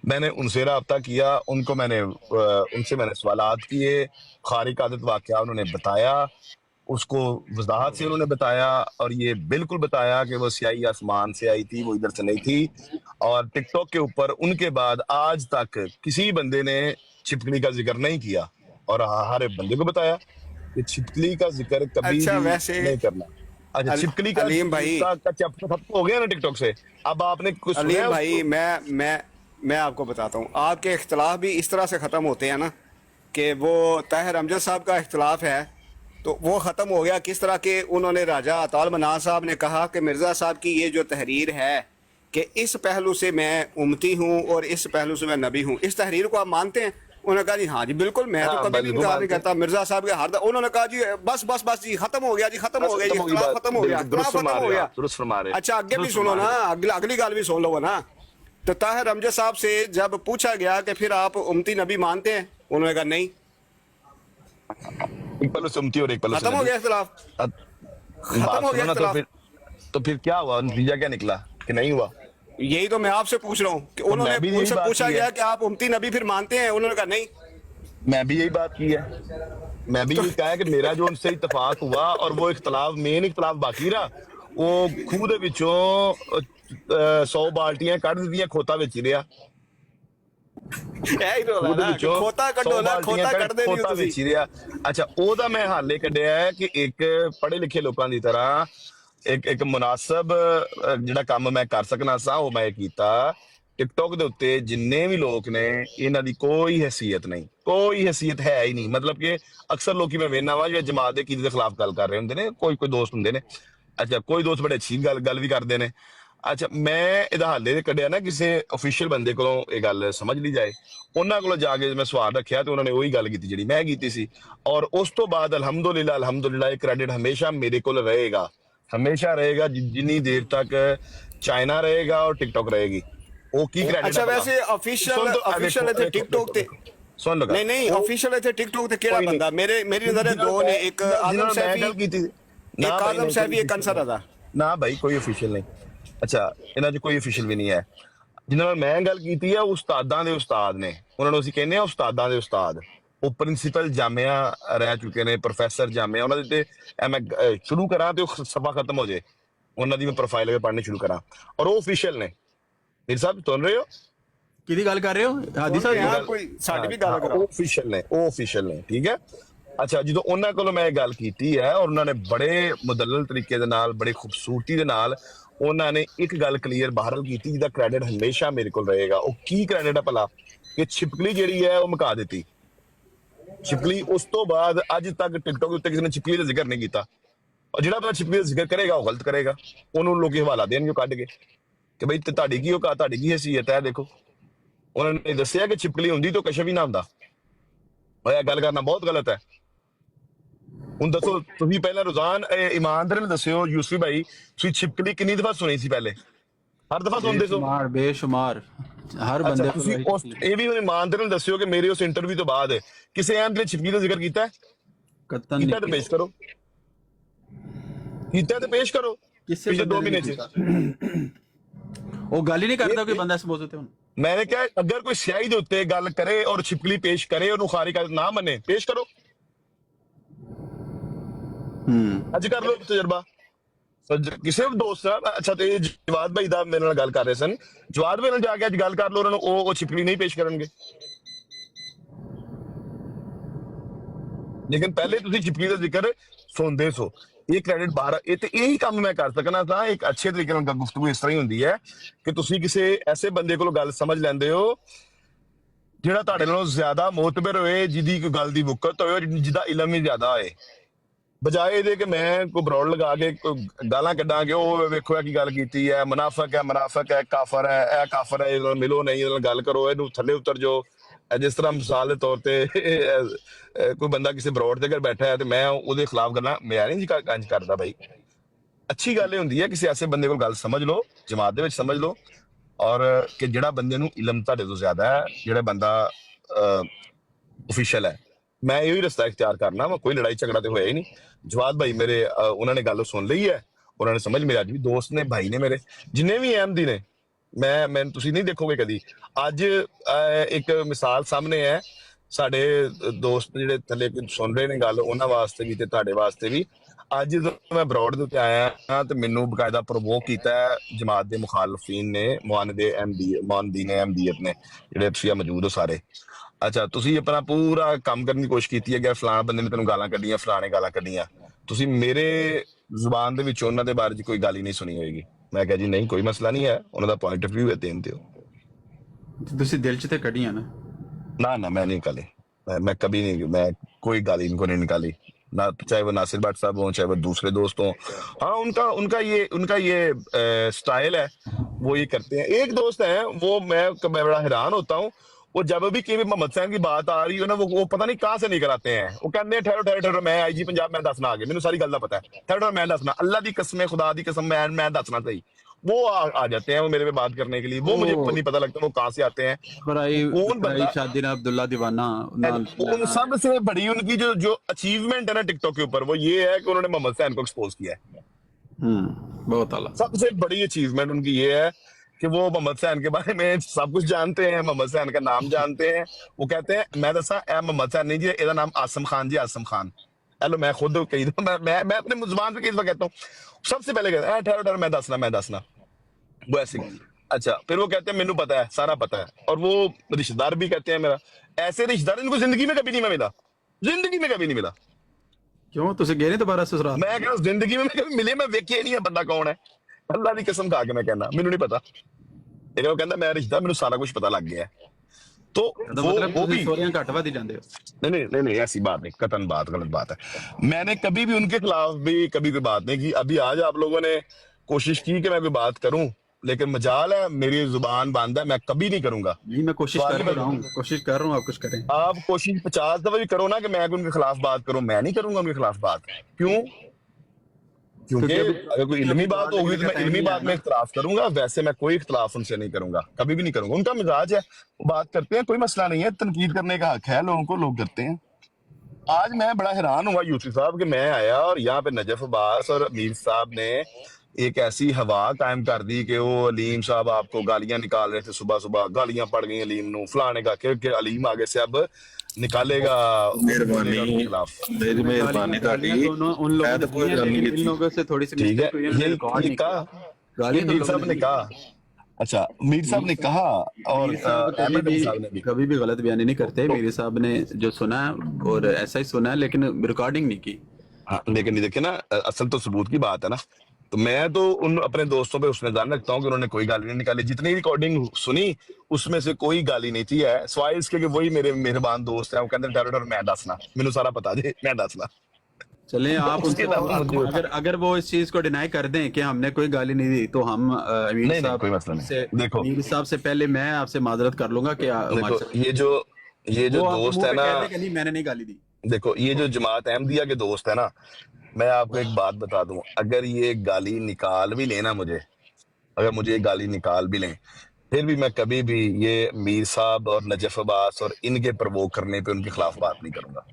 मैंने उनसे रब्ता किया। उनसे मैंने सवालात किए, खारिक आदत वाक़या उन्होंने बताया, उसको वजाहत से उन्होंने बताया और ये बिल्कुल बताया कि वो स्याही आसमान से आई थी, वो इधर से नहीं थी। और टिकटॉक के ऊपर उनके बाद आज तक किसी बंदे ने छिपकली का जिक्र नहीं किया और हर बंदे को बताया कि छिपकली का जिक्र कभी अच्छा, भी वैसे नहीं करना। अच्छा, छिपकली का अलीम भाई चैप्टर खत्म हो गया ना टिकटॉक से, अब आपने कुछ अलीम भाई मैं आपको बताता हूँ, आपके इख्तलाफ भी इस तरह से ख़त्म होते हैं ना कि वो ताहिर अमजद साहब का इख्तलाफ है तो वो ख़त्म हो गया किस तरह के उन्होंने राजा अताल मनान साहब ने कहा कि मिर्ज़ा साहब की ये जो तहरीर है कि इस पहलू से मैं उम्मती हूँ और इस पहलू से मैं नबी हूँ, इस तहरीर को आप मानते हैं? उन्होंने कहा जी हाँ जी बिल्कुल, मैं तो कभी भी इनकार नहीं करता। मिर्ज़ा साहब के उन्होंने कहा जी बस जी खत्म हो गया जी, खत्म हो गया जी, इख्तिलाफ खत्म हो गया, इख्तिलाफ खत्म हो गया। अच्छा आगे भी सुनो ना, अगली गाल भी सुन लो ना। तो ताहिर अमजद साहब से जब पूछा गया कि फिर आप उम्मती नबी मानते हैं, उन्होंने कहा नहीं, एक पहलू से उम्मती और एक पहलू से खत्म हो गया इख्तिलाफ, खत्म हो गया इख्तिलाफ। तो फिर क्या हुआ, नतीजा क्या निकला कि नहीं हुआ? यही तो मैं आपसे पूछ रहा हूँ कि उन्होंने उनसे पूछा गया कि आप उम्मती नबी फिर मानते हैं, उन्होंने कहा नहीं। मैं भी यही बात की है, मैं भी यही कहा है कि मेरा जो उनसे इत्तेफाक हुआ और वो इख्तलाफ मेन इख्तलाफ बाकी रहा, वो खूह दे विचों 100 बाल्टियां कढ़ दित्तियां, खोता विच ही रहा। अच्छा ओदा मैं हाले कढ़िया है कि एक पढ़े लिखे लोगों की तरह एक मुनासिब जिहड़ा काम मैं कर सकना सा वो मैं कीता। टिकटॉक दे उत्ते जिन्ने भी लोग ने इन्हां दी कोई हैसियत नहीं, कोई हैसियत है ही नहीं। मतलब कि अक्सर लोग मैं वेखना वा जो जमात दे कीदे दे खिलाफ गल कर रहे हुंदे ने, कोई दोस्त हुंदे ने। अच्छा कोई दोस्त बड़े अच्छी गल भी करते हैं। अच्छा मैं इहदा हाले कढ़िया ना किसी ऑफिशियल बंदे को ये गल समझ ली जाए, उन्होंने को जाके मैं सवाल रखा तो उन्होंने वही गल की जी मैं की सी। और उस तो बाद अलहमदुलिल्लाह ये क्रेडिट हमेशा मेरे को रहेगा, हमेशा रहेगा जितनी देर तक चाइना रहेगा और टिकटॉक रहेगी। वो की क्रेडिट। अच्छा वैसे ऑफिशियल थे टिकटॉक ते सुन लगा नहीं ऑफिशियल थे टिकटॉक ते केड़ा बंदा मेरी नजर है दो ने, एक आजम सैफी की थी, एक आजम सैफी, एक कंसर था ना भाई, कोई ऑफिशियल नहीं। अच्छा इन्हां च कोई ऑफिशियल भी नहीं है। जिन्हां नाल मैं गल कीती है उस्तादां दे उस्ताद ने, उन्हां नूं असीं कहने आ उस्तादां दे उस्ताद। वो प्रिंसीपल जामिया रह चुके ने, प्रोफैसर जामिया, उन्हां दे ते मैं शुरू करा तो सफा खत्म हो जाए, उन्हां दी मैं प्रोफाइल पढ़नी शुरू करा और वो ऑफिशियल ने। ਮੀਰ ਸਾਹਿਬ ਸੁਣ ਰਹੇ ਹੋ? ਕਿਹਦੀ ਗੱਲ ਕਰ ਰਹੇ ਹੋ ਹਾਦੀ ਸਾਹਿਬ? ਯਾਰ ਕੋਈ ਸਾਡੀ ਵੀ ਗੱਲ ਕਰਾਓ। ਉਹ official ਨੇ ਠੀਕ ਹੈ। ਅੱਛਾ, ਜਦੋਂ ਉਹਨਾਂ ਕੋਲੋਂ ਮੈਂ ਇਹ ਗੱਲ ਕੀਤੀ ਹੈ ਔਰ ਉਹਨਾਂ ਨੇ ਬੜੇ ਮੁਦੱਲਲ ਤਰੀਕੇ ਦੇ ਨਾਲ, ਬੜੀ ਖੂਬਸੂਰਤੀ ਦੇ ਨਾਲ ਉਹਨਾਂ ਨੇ ਇੱਕ ਗੱਲ ਕਲੀਅਰ ਬਾਹਰ ਕੀਤੀ, ਜਿਹਦਾ ਕ੍ਰੈਡਿਟ ਹਮੇਸ਼ਾ ਮੇਰੇ ਕੋਲ ਰਹੇਗਾ। ਉਹ ਕੀ ਕ੍ਰੈਡਿਟ ਹੈ ਭਲਾ? ਕਿ ਛਿਪਕਲੀ ਜਿਹੜੀ ਹੈ ਉਹ ਮੁਕਾ ਦਿੱਤੀ। ਛਿਪਕਲੀ ਉਸ ਤੋਂ ਬਾਅਦ ਅੱਜ ਤੱਕ ਟਿਕਟੋਕ ਉੱਤੇ ਕਿਸੇ ਨੇ ਛਿਪਕਲੀ ਦਾ ਜ਼ਿਕਰ ਨਹੀਂ ਕੀਤਾ, ਔਰ ਜਿਹੜਾ ਬੰਦਾ ਛਿਪਕਲੀ ਦਾ ਜ਼ਿਕਰ ਕਰੇਗਾ ਉਹ ਗਲਤ ਕਰੇਗਾ, ਉਹਨੂੰ ਲੋਕੀ ਹਵਾਲਾ ਦੇਣਗੇ ਕੱਢ ਕੇ ਕਿ ਬਈ ਤੁਹਾਡੀ ਕੀ ਔਕਾਤ, ਤੁਹਾਡੀ ਕੀ ਹੈਸੀਅਤ ਹੈ। ਦੇਖੋ ਉਹਨਾਂ ਨੇ ਦੱਸਿਆ ਕਿ ਛਿਪਕਲੀ ਹੁੰਦੀ ਤਾਂ ਕਸ਼ਫ ਹੀ ਨਾ ਹੁੰਦਾ। ਇਹ ਗੱਲ ਕਰਨਾ ਬਹੁਤ ਗਲਤ ਹੈ। ਹੁਣ ਦੱਸੋ ਤੁਸੀਂ ਪਹਿਲਾਂ ਰੋਜ਼ਾਨ ਇਮਾਨਦਾਰੀ ਨਾਲ ਦੱਸਿਓ ਯੂਸਫੀ ਭਾਈ, ਤੁਸੀਂ ਛਿਪਕਲੀ ਕਿੰਨੀ ਦਫਾ ਸੁਣੀ ਸੀ ਪਹਿਲੇ? ਹਰ ਦਫਾ ਸੁਣਦੇ ਸੋ? ਬੇਸ਼ੁਮਾਰ ਹਰ ਬੰਦੇ ਤੁਸੀਂ ਇਹ ਵੀ ਇਮਾਨਦਾਰੀ ਨਾਲ ਦੱਸਿਓ ਕਿ ਮੇਰੇ ਉਸ ਇੰਟਰਵਿਊ ਤੋਂ ਬਾਅਦ ਕਿਸੇ ਅਹਿਮ ਨੇ ਛਿਪਕਲੀ ਦਾ ਜ਼ਿਕਰ ਕੀਤਾ? ਕਤਨ ਕੀਤਾ ਤੇ ਪੇਸ਼ ਕਰੋ, ਕੀਤਾ ਤੇ ਪੇਸ਼ ਕਰੋ ਪਿਛਲੇ 2 ਮਹੀਨੇ ਚ। ਉਹ ਗੱਲ ਹੀ ਨਹੀਂ ਕਰਦਾ ਕੋਈ ਬੰਦਾ ਇਸ ਮੌਜੂ ਤੇ। ਹੁਣ मैंने क्या, अगर कोई स्याही के उत्ते गल करे और छिपकली पेश करे और खारी का ना मने, पेश करो, अज कर लो तजर्बा किसी भी दोस्त नाल। अच्छा तो जवाद भाई दा मेरे नाल गल कर रहे सन, जवाद भाई नाल जाके अज गल कर लो, उन्होंने वो छिपकली नहीं पेश करनगे। लेकिन पहले तुसी छिपकली दा जिक्र सुनदे सो, ਇਹ ਕ੍ਰੈਡਿਟ ਬਾਹਰ ਇਹ ਤੇ ਇਹੀ ਕੰਮ ਮੈਂ ਕਰ ਸਕਣਾ ਤਾਂ ਇੱਕ ਅੱਛੇ ਤਰੀਕੇ ਨਾਲ ਗੁਫ਼ਤਗੂ ਇਸ ਤਰ੍ਹਾਂ ਹੀ ਹੁੰਦੀ ਹੈ ਕਿ ਤੁਸੀਂ ਕਿਸੇ ਐਸੇ ਬੰਦੇ ਕੋਲੋਂ ਗੱਲ ਸਮਝ ਲੈਂਦੇ ਹੋ ਜਿਹੜਾ ਤੁਹਾਡੇ ਨਾਲੋਂ ਜ਼ਿਆਦਾ ਮੋਤਬਰ ਹੋਏ, ਜਿਹਦੀ ਕੋਈ ਗੱਲ ਦੀ ਵੁਕਤ ਹੋਏ, ਜਿਹਦਾ ਇਲਮ ਵੀ ਜ਼ਿਆਦਾ ਹੋਏ, ਬਜਾਏ ਇਹਦੇ ਕਿ ਮੈਂ ਕੋਈ ਬਰੌਡ ਲਗਾ ਕੇ ਕੋਈ ਗਾਲਾਂ ਕੱਢਾਂਗੇ, ਉਹ ਵੇਖੋ ਕੀ ਗੱਲ ਕੀਤੀ ਹੈ, ਮੁਨਾਫਿਕ ਹੈ, ਕਾਫਰ ਹੈ, ਇਹ ਕਾਫਰ ਹੈ, ਇਹਦੇ ਨਾਲ ਮਿਲੋ ਨਹੀਂ, ਇਹਦੇ ਨਾਲ ਗੱਲ ਕਰੋ, ਇਹਨੂੰ ਥੱਲੇ ਉਤਰ ਜਾਓ। ਜਿਸ ਤਰ੍ਹਾਂ ਮਿਸਾਲ ਦੇ ਤੌਰ ਤੇ ਕੋਈ ਬੰਦਾ ਕਿਸੇ ਬਰੌਡ ਦੇ ਘਰ ਬੈਠਾ ਹੈ ਤੇ ਮੈਂ ਉਹਦੇ ਖਿਲਾਫ ਗੱਲਾਂ, ਮੈਂ ਨਹੀਂ ਇੰਜ ਕਰਦਾ ਭਾਈ। ਅੱਛੀ ਗੱਲ ਇਹ ਹੁੰਦੀ ਹੈ ਕਿਸੇ ਐਸੇ ਬੰਦੇ ਕੋਲ ਗੱਲ ਸਮਝ ਲਓ, ਜਮਾਤ ਦੇ ਵਿੱਚ ਸਮਝ ਲਓ, ਔਰ ਕਿ ਜਿਹੜਾ ਬੰਦੇ ਨੂੰ ਇਲਮ ਤੁਹਾਡੇ ਤੋਂ ਜ਼ਿਆਦਾ ਹੈ, ਜਿਹੜਾ ਬੰਦਾ ਓਫੀਸ਼ੀਅਲ ਹੈ, ਮੈਂ ਇਹੀ ਰਸਤਾ ਇਖਤਿਆਰ ਕਰਨਾ ਵਾ। ਕੋਈ ਲੜਾਈ ਝਗੜਾ ਤੇ ਹੋਇਆ ਹੀ ਨਹੀਂ। ਜਵਾਦ ਭਾਈ ਮੇਰੇ ਉਹਨਾਂ ਨੇ ਗੱਲ ਸੁਣ ਲਈ ਹੈ, ਉਹਨਾਂ ਨੇ ਸਮਝ, ਮੇਰੇ ਅੱਜ ਵੀ ਦੋਸਤ ਨੇ, ਭਾਈ ਨੇ ਮੇਰੇ, ਜਿੰਨੇ ਵੀ ਅਹਿਮਦੀ ਨੇ। ਮੈਂ ਤੁਸੀਂ ਨਹੀਂ ਦੇਖੋਗੇ ਕਦੀ। ਅੱਜ ਇੱਕ ਮਿਸਾਲ ਸਾਹਮਣੇ ਹੈ, ਸਾਡੇ ਦੋਸਤ ਜਿਹੜੇ ਥੱਲੇ ਸੁਣ ਰਹੇ ਨੇ ਗੱਲ, ਉਹਨਾਂ ਵਾਸਤੇ ਵੀ ਤੇ ਤੁਹਾਡੇ ਵਾਸਤੇ ਵੀ। ਅੱਜ ਜਦੋਂ ਮੈਂ ਬਰੌਡ ਦੇ ਉੱਤੇ ਆਇਆ ਹਾਂ ਤੇ ਮੈਨੂੰ ਬਕਾਇਦਾ ਪ੍ਰਵੋਕ ਕੀਤਾ ਜਮਾਤ ਦੇ ਮੁਖਾਲਫੀਨ ਨੇ, ਮੁਆਨਦੀਨ ਅਹਿਮਦੀਅਤ ਨੇ, ਜਿਹੜੇ ਤੁਸੀਂ ਮੌਜੂਦ ਹੋ ਸਾਰੇ। ਅੱਛਾ, ਤੁਸੀਂ ਆਪਣਾ ਪੂਰਾ ਕੰਮ ਕਰਨ ਦੀ ਕੋਸ਼ਿਸ਼ ਕੀਤੀ ਹੈ ਕਿ ਫਲਾਣਾ ਬੰਦੇ ਨੇ ਤੈਨੂੰ ਗਾਲਾਂ ਕੱਢੀਆਂ, ਫਲਾਣੇ ਗਾਲਾਂ ਕੱਢੀਆਂ। ਤੁਸੀਂ ਮੇਰੇ ਜ਼ੁਬਾਨ ਦੇ ਵਿੱਚ ਉਹਨਾਂ ਦੇ ਬਾਰੇ 'ਚ ਕੋਈ ਗੱਲ ਹੀ ਨਹੀਂ ਸੁਣੀ ਹੋਏਗੀ। ਮੈਂ ਕਿਹਾ ਜੀ ਨਹੀਂ, ਕੋਈ ਮਸਲਾ ਨਹੀਂ ਹੈ, ਉਹਨਾਂ ਦਾ ਪੁਆਇੰਟ ਆਫ ਵਿਊ ਹੈ, ਦੇਣ ਦਿਓ। ਤੁਸੀਂ ਦਿਲ 'ਚ ਤੇ ਕੱਢੀਆਂ ਨਾ? ना मैं नहीं निकाली, मैं कभी नहीं, मैं कोई गाली इनको नहीं निकाली ना, चाहे वो नासिर भट्ट साहब हों, चाहे वो दूसरे दोस्त हों। हाँ, उनका ये स्टाइल है, वो ये करते हैं। एक दोस्त है वो मैं बड़ा हैरान होता हूँ, वो जब भी कि मोहम्मद सैन की बात आ रही है ना, वो पता नहीं कहाँ से निकल आते हैं। वो कहते हैं ठहरो मैं IG पंजाब मैं दसना, आगे मैंने सारी गल दा पता है, ठहरो मैं दसना, अल्लाह दी कसम, खुदा दी कसम, मैं दसना सही। वो आ जाते हैं वो मेरे पे बात करने के लिए, वो मुझे नहीं पता लगता वो कहाँ से आते हैं। कौन बंदा शादी अब्दुल्ला दीवाना, उन सबसे बड़ी उनकी जो अचीवमेंट है ना टिकटॉक के ऊपर, वो ये है कि उन्होंने मोहम्मद सैन को एक्सपोज किया है। बहुत आला। सबसे बड़ी अचीवमेंट उनकी ये है कि वो मोहम्मद सैन के बारे में सब कुछ जानते हैं, मोहम्मद सैन का नाम जानते हैं। वो कहते हैं, मैं दसा मोहम्मद सैन नहीं जी, ਇਹਦਾ नाम आसम खान जी, आसम खान। हेलो, मैं खुद कही मैं अपने जुबान पे कई दफा कहता हूँ, सबसे पहले कहता है ठहरो मैं दसना वो ऐसे। अच्छा, फिर वो कहते हैं मेनू पता है, सारा पता है। और वो रिश्तेदार भी कहते हैं मेरा, ऐसे रिश्तेदार इनको जिंदगी में कभी नहीं मिला, जिंदगी में कभी नहीं मिला। क्यों तुझे गए नहीं दोबारा ससुराल? मैं कह जिंदगी में कभी मिले, मैं वेखे नहीं है बंदा कौन है, अल्लाह की कसम खा के मैं कहना, मेनू नहीं पता। लेकिन वो कहता मैं रिश्तेदार, मेनू सारा कुछ पता लग गया है। तो वो भी घट वध जाते हो? नहीं, ऐसी बात नहीं, कतन बात, गलत बात है। मैंने कभी भी उनके खिलाफ भी कभी कोई बात नहीं की। अभी आज आप लोगों ने कोशिश की कि मैं कोई बात करूं, लेकिन मजाल है, मेरी जुबान बंद है, मैं कभी नहीं करूंगा। नहीं, मैं कोशिश कर रहा हूँ, आप कुछ करें। आप कोशिश 50 दफा भी करो ना कि मैं उनके खिलाफ बात करूं, मैं नहीं करूंगा उनके खिलाफ बात। क्यों? क्योंकि अगर कोई इल्मी बात होगी तो मैं इल्मी बात में इख्तलाफ करूंगा, वैसे मैं कोई इख्तलाफ उनसे नहीं करूंगा, कभी भी नहीं करूंगा। उनका मिजाज है, वो बात करते हैं, कोई मसला नहीं है, तनकीद करने का हक है लोगों को, लोग करते हैं। आज मैं बड़ा हैरान हुआ यूसुफ साहब कि मैं आया और यहाँ पे नजफ अब्बास और अमीर साहब ने एक ऐसी हवा कायम कर दी कि वो अलीम साहब आपको गालियां निकाल रहे थे, सुबह सुबह गालियां पड़ गई अलीम नू, फलाने का कि अलीम आगे से अब निकालेगा मेरी मेहरबानी ताड़ी उन लोगों से थोड़ी सी ठीक है। ये कहा, अच्छा मीर साहब ने कहा और मीर साहब अहमद अली साहब ने भी। कभी भी गलत बयानी नहीं करते। मीर साहब ने जो सुना है और ऐसा ही सुना है, लेकिन रिकॉर्डिंग नहीं की। हाँ लेकिन ये देखिए ना, असल तो सबूत की बात है ना। तो मैं तो उन अपने दोस्तों पे उसमें ध्यान रखता हूँ कि उन्होंने कोई गाली नहीं निकाली। जितनी रिकॉर्डिंग सुनी उसमें से कोई गाली नहीं थी है, सिवाय इसके कि वही मेरे मेहरबान दोस्त है, वो कहते डर मैं दसना, मैनू सारा पता जे, मैं दसना। चलें, आप उसके उनसे अलावा मुझे अगर अगर वो इस चीज को डिनाई कर दें कि हमने कोई गाली नहीं दी, तो हम अमीर नहीं नहीं साहब कोई मसला से नहीं। देखो मीर साहब से पहले मैं आपसे माजरत कर लूंगा कि हमारे देखो साथ ये जो वो आपके दोस्त मुंह है पे ना, कह दे कि नहीं मैंने नहीं गाली दी। देखो ये जो जमात अहमदिया के दोस्त है ना, मैं आपको एक बात बता दूं, अगर ये गाली निकाल भी लेना मुझे, अगर मुझे ये गाली निकाल भी लें, फिर भी मैं कभी भी ये मीर साहब और नजफ अब्बास और इनके प्रवोक करने पे उनके खिलाफ बात नहीं करूंगा।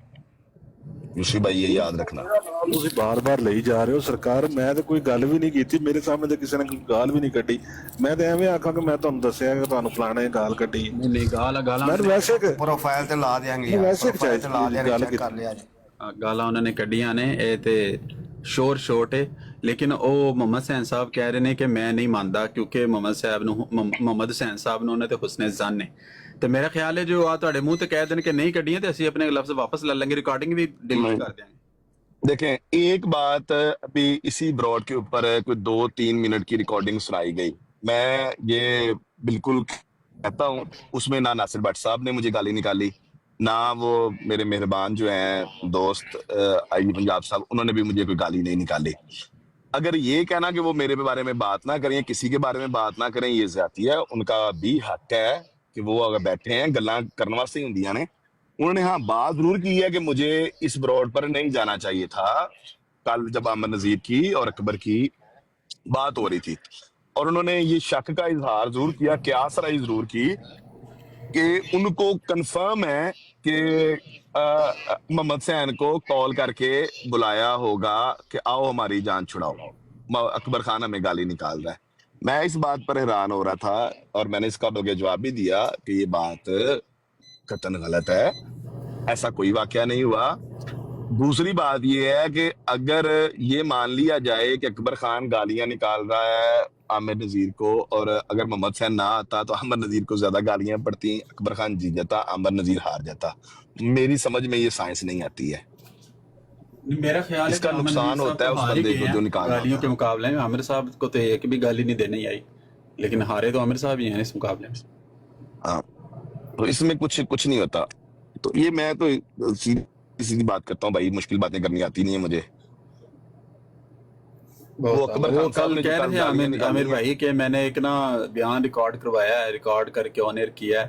यूसी भाई ये याद रखना। ਤੁਸੀਂ ਬਾਰ-ਬਾਰ ਲਈ ਜਾ ਰਹੇ ਹੋ ਸਰਕਾਰ। ਮੈਂ ਤਾਂ ਕੋਈ ਗੱਲ ਵੀ ਨਹੀਂ ਕੀਤੀ, ਮੇਰੇ ਸਾਹਮਣੇ ਤਾਂ ਕਿਸੇ ਨੇ ਕੋਈ ਗਾਲ ਵੀ ਨਹੀਂ ਕੱਢੀ। ਮੈਂ ਤਾਂ ਐਵੇਂ ਆਖਾਂ ਕਿ ਮੈਂ ਤੁਹਾਨੂੰ ਦੱਸਿਆ ਕਿ ਤੁਹਾਨੂੰ ਫਲਾਣੇ ਗਾਲ ਕੱਢੀ। नहीं गाला ਮੈਂ ਵੈਸੇ ਪ੍ਰੋਫਾਈਲ ਤੇ ਲਾ ਦੇਾਂਗੇ ਵੈਸੇ ਪ੍ਰੋਫਾਈਲ ਤੇ ਲਾ ਦੇਾਂਗੇ, ਗੱਲ ਚੈੱਕ ਕਰ ਲਿਆ ਜੀ। ਗਾਲਾਂ ਉਹਨਾਂ ਨੇ ਕੱਢੀਆਂ ਨੇ, ਇਹ ਤੇ ਸ਼ੋਰ ਸ਼ੋਟ ਹੈ। ਲੇਕਿਨ ਉਹ ਮੁਹੰਮਦ ਹੁਸੈਨ ਸਾਹਿਬ ਕਹਿ ਰਹੇ ਨੇ ਕਿ ਮੈਂ ਨਹੀਂ ਮੰਨਦਾ, ਕਿਉਂਕਿ ਮੁਹੰਮਦ ਹੁਸੈਨ ਸਾਹਿਬ ਨੂੰ ਉਹਨਾਂ ਤੇ ਹੁਸਨ ਜ਼ਨ ਨੇ। ਤੇ ਮੇਰਾ ਖਿਆਲ ਹੈ ਜੋ ਆ ਤੁਹਾਡੇ ਮੂੰਹ ਤੇ ਕਹਿ ਦੇਣ ਕਿ ਨਹੀਂ ਕੱਢੀਆਂ, ਤੇ ਅਸੀਂ ਆਪਣੇ ਲਫ਼ਜ਼ ਵਾਪਸ ਲੈ लेंगे, रिकॉर्डिंग भी डिलीट कर देंगे। देखें एक बात अभी इसी ब्रॉड के ऊपर कोई 2-3 मिनट की रिकॉर्डिंग सुनाई गई, मैं ये बिल्कुल कहता हूँ, उसमें ना नासिर भट्ट साहब ने मुझे गाली निकाली, ना वो मेरे मेहरबान जो हैं दोस्त आई पंजाब साहब, उन्होंने भी मुझे कोई गाली नहीं निकाली। अगर ये कहना कि वो मेरे बारे में बात ना करें, किसी के बारे में बात ना करें, ये ज्यादती है। उनका भी हक है कि वो अगर बैठे हैं गल्लां करने वास्ते ही हुंदियां ने। उन्होंने हाँ बात जरूर की है कि मुझे इस ब्रॉड पर नहीं जाना चाहिए था। कल जब अमर नजीर की और अकबर की बात हो रही थी, और उन्होंने ये शक का इजहार जरूर किया, क्यास राई जरूर की कि उनको कंफर्म है कि मोहम्मद हुसैन को कॉल करके बुलाया होगा कि आओ हमारी जान छुड़ाओ, अकबर खान हमें गाली निकाल रहा है। मैं इस बात पर हैरान हो रहा था और मैंने इसका बल्कि जवाब भी दिया कि ये बात कतन गलत है, ऐसा कोई वाकया नहीं हुआ। दूसरी बात ये है कि अगर ये मान लिया जाए कि अकबर खान गालियां निकाल रहा है आमिर नजीर को, और अगर मोहम्मद हुसैन ना आता तो आमिर नजीर को ज्यादा गालियां पड़ती, अकबर खान जीत जाता, आमिर नजीर हार जाता, मेरी समझ में ये साइंस नहीं आती है। मेरा ख्याल है इसका कि आमिर नुकसान नजीर होता है साहब उस हार ही बंदे गए को हैं जो निकालना गालियों होता के मुकाबले में। आमिर साहब को तो एक भी गाली नहीं देने आई, लेकिन हारे तो आमिर साहब ही हैं इस मुकाबले में। है। हाँ तो इसमें कुछ नहीं होता। तो ये मैं तो सीधी सीधी बात करता हूँ भाई, मुश्किल बातें करनी आती नहीं है मुझे। वो अकबर वो खान साहब कल ने जो कह कल रहे थे गालियां आमिर निकाली हैं, भाई कि मैंने एक ना बयान रिकॉर्ड करवाया है, रिकॉर्ड करके ऑन एयर किया है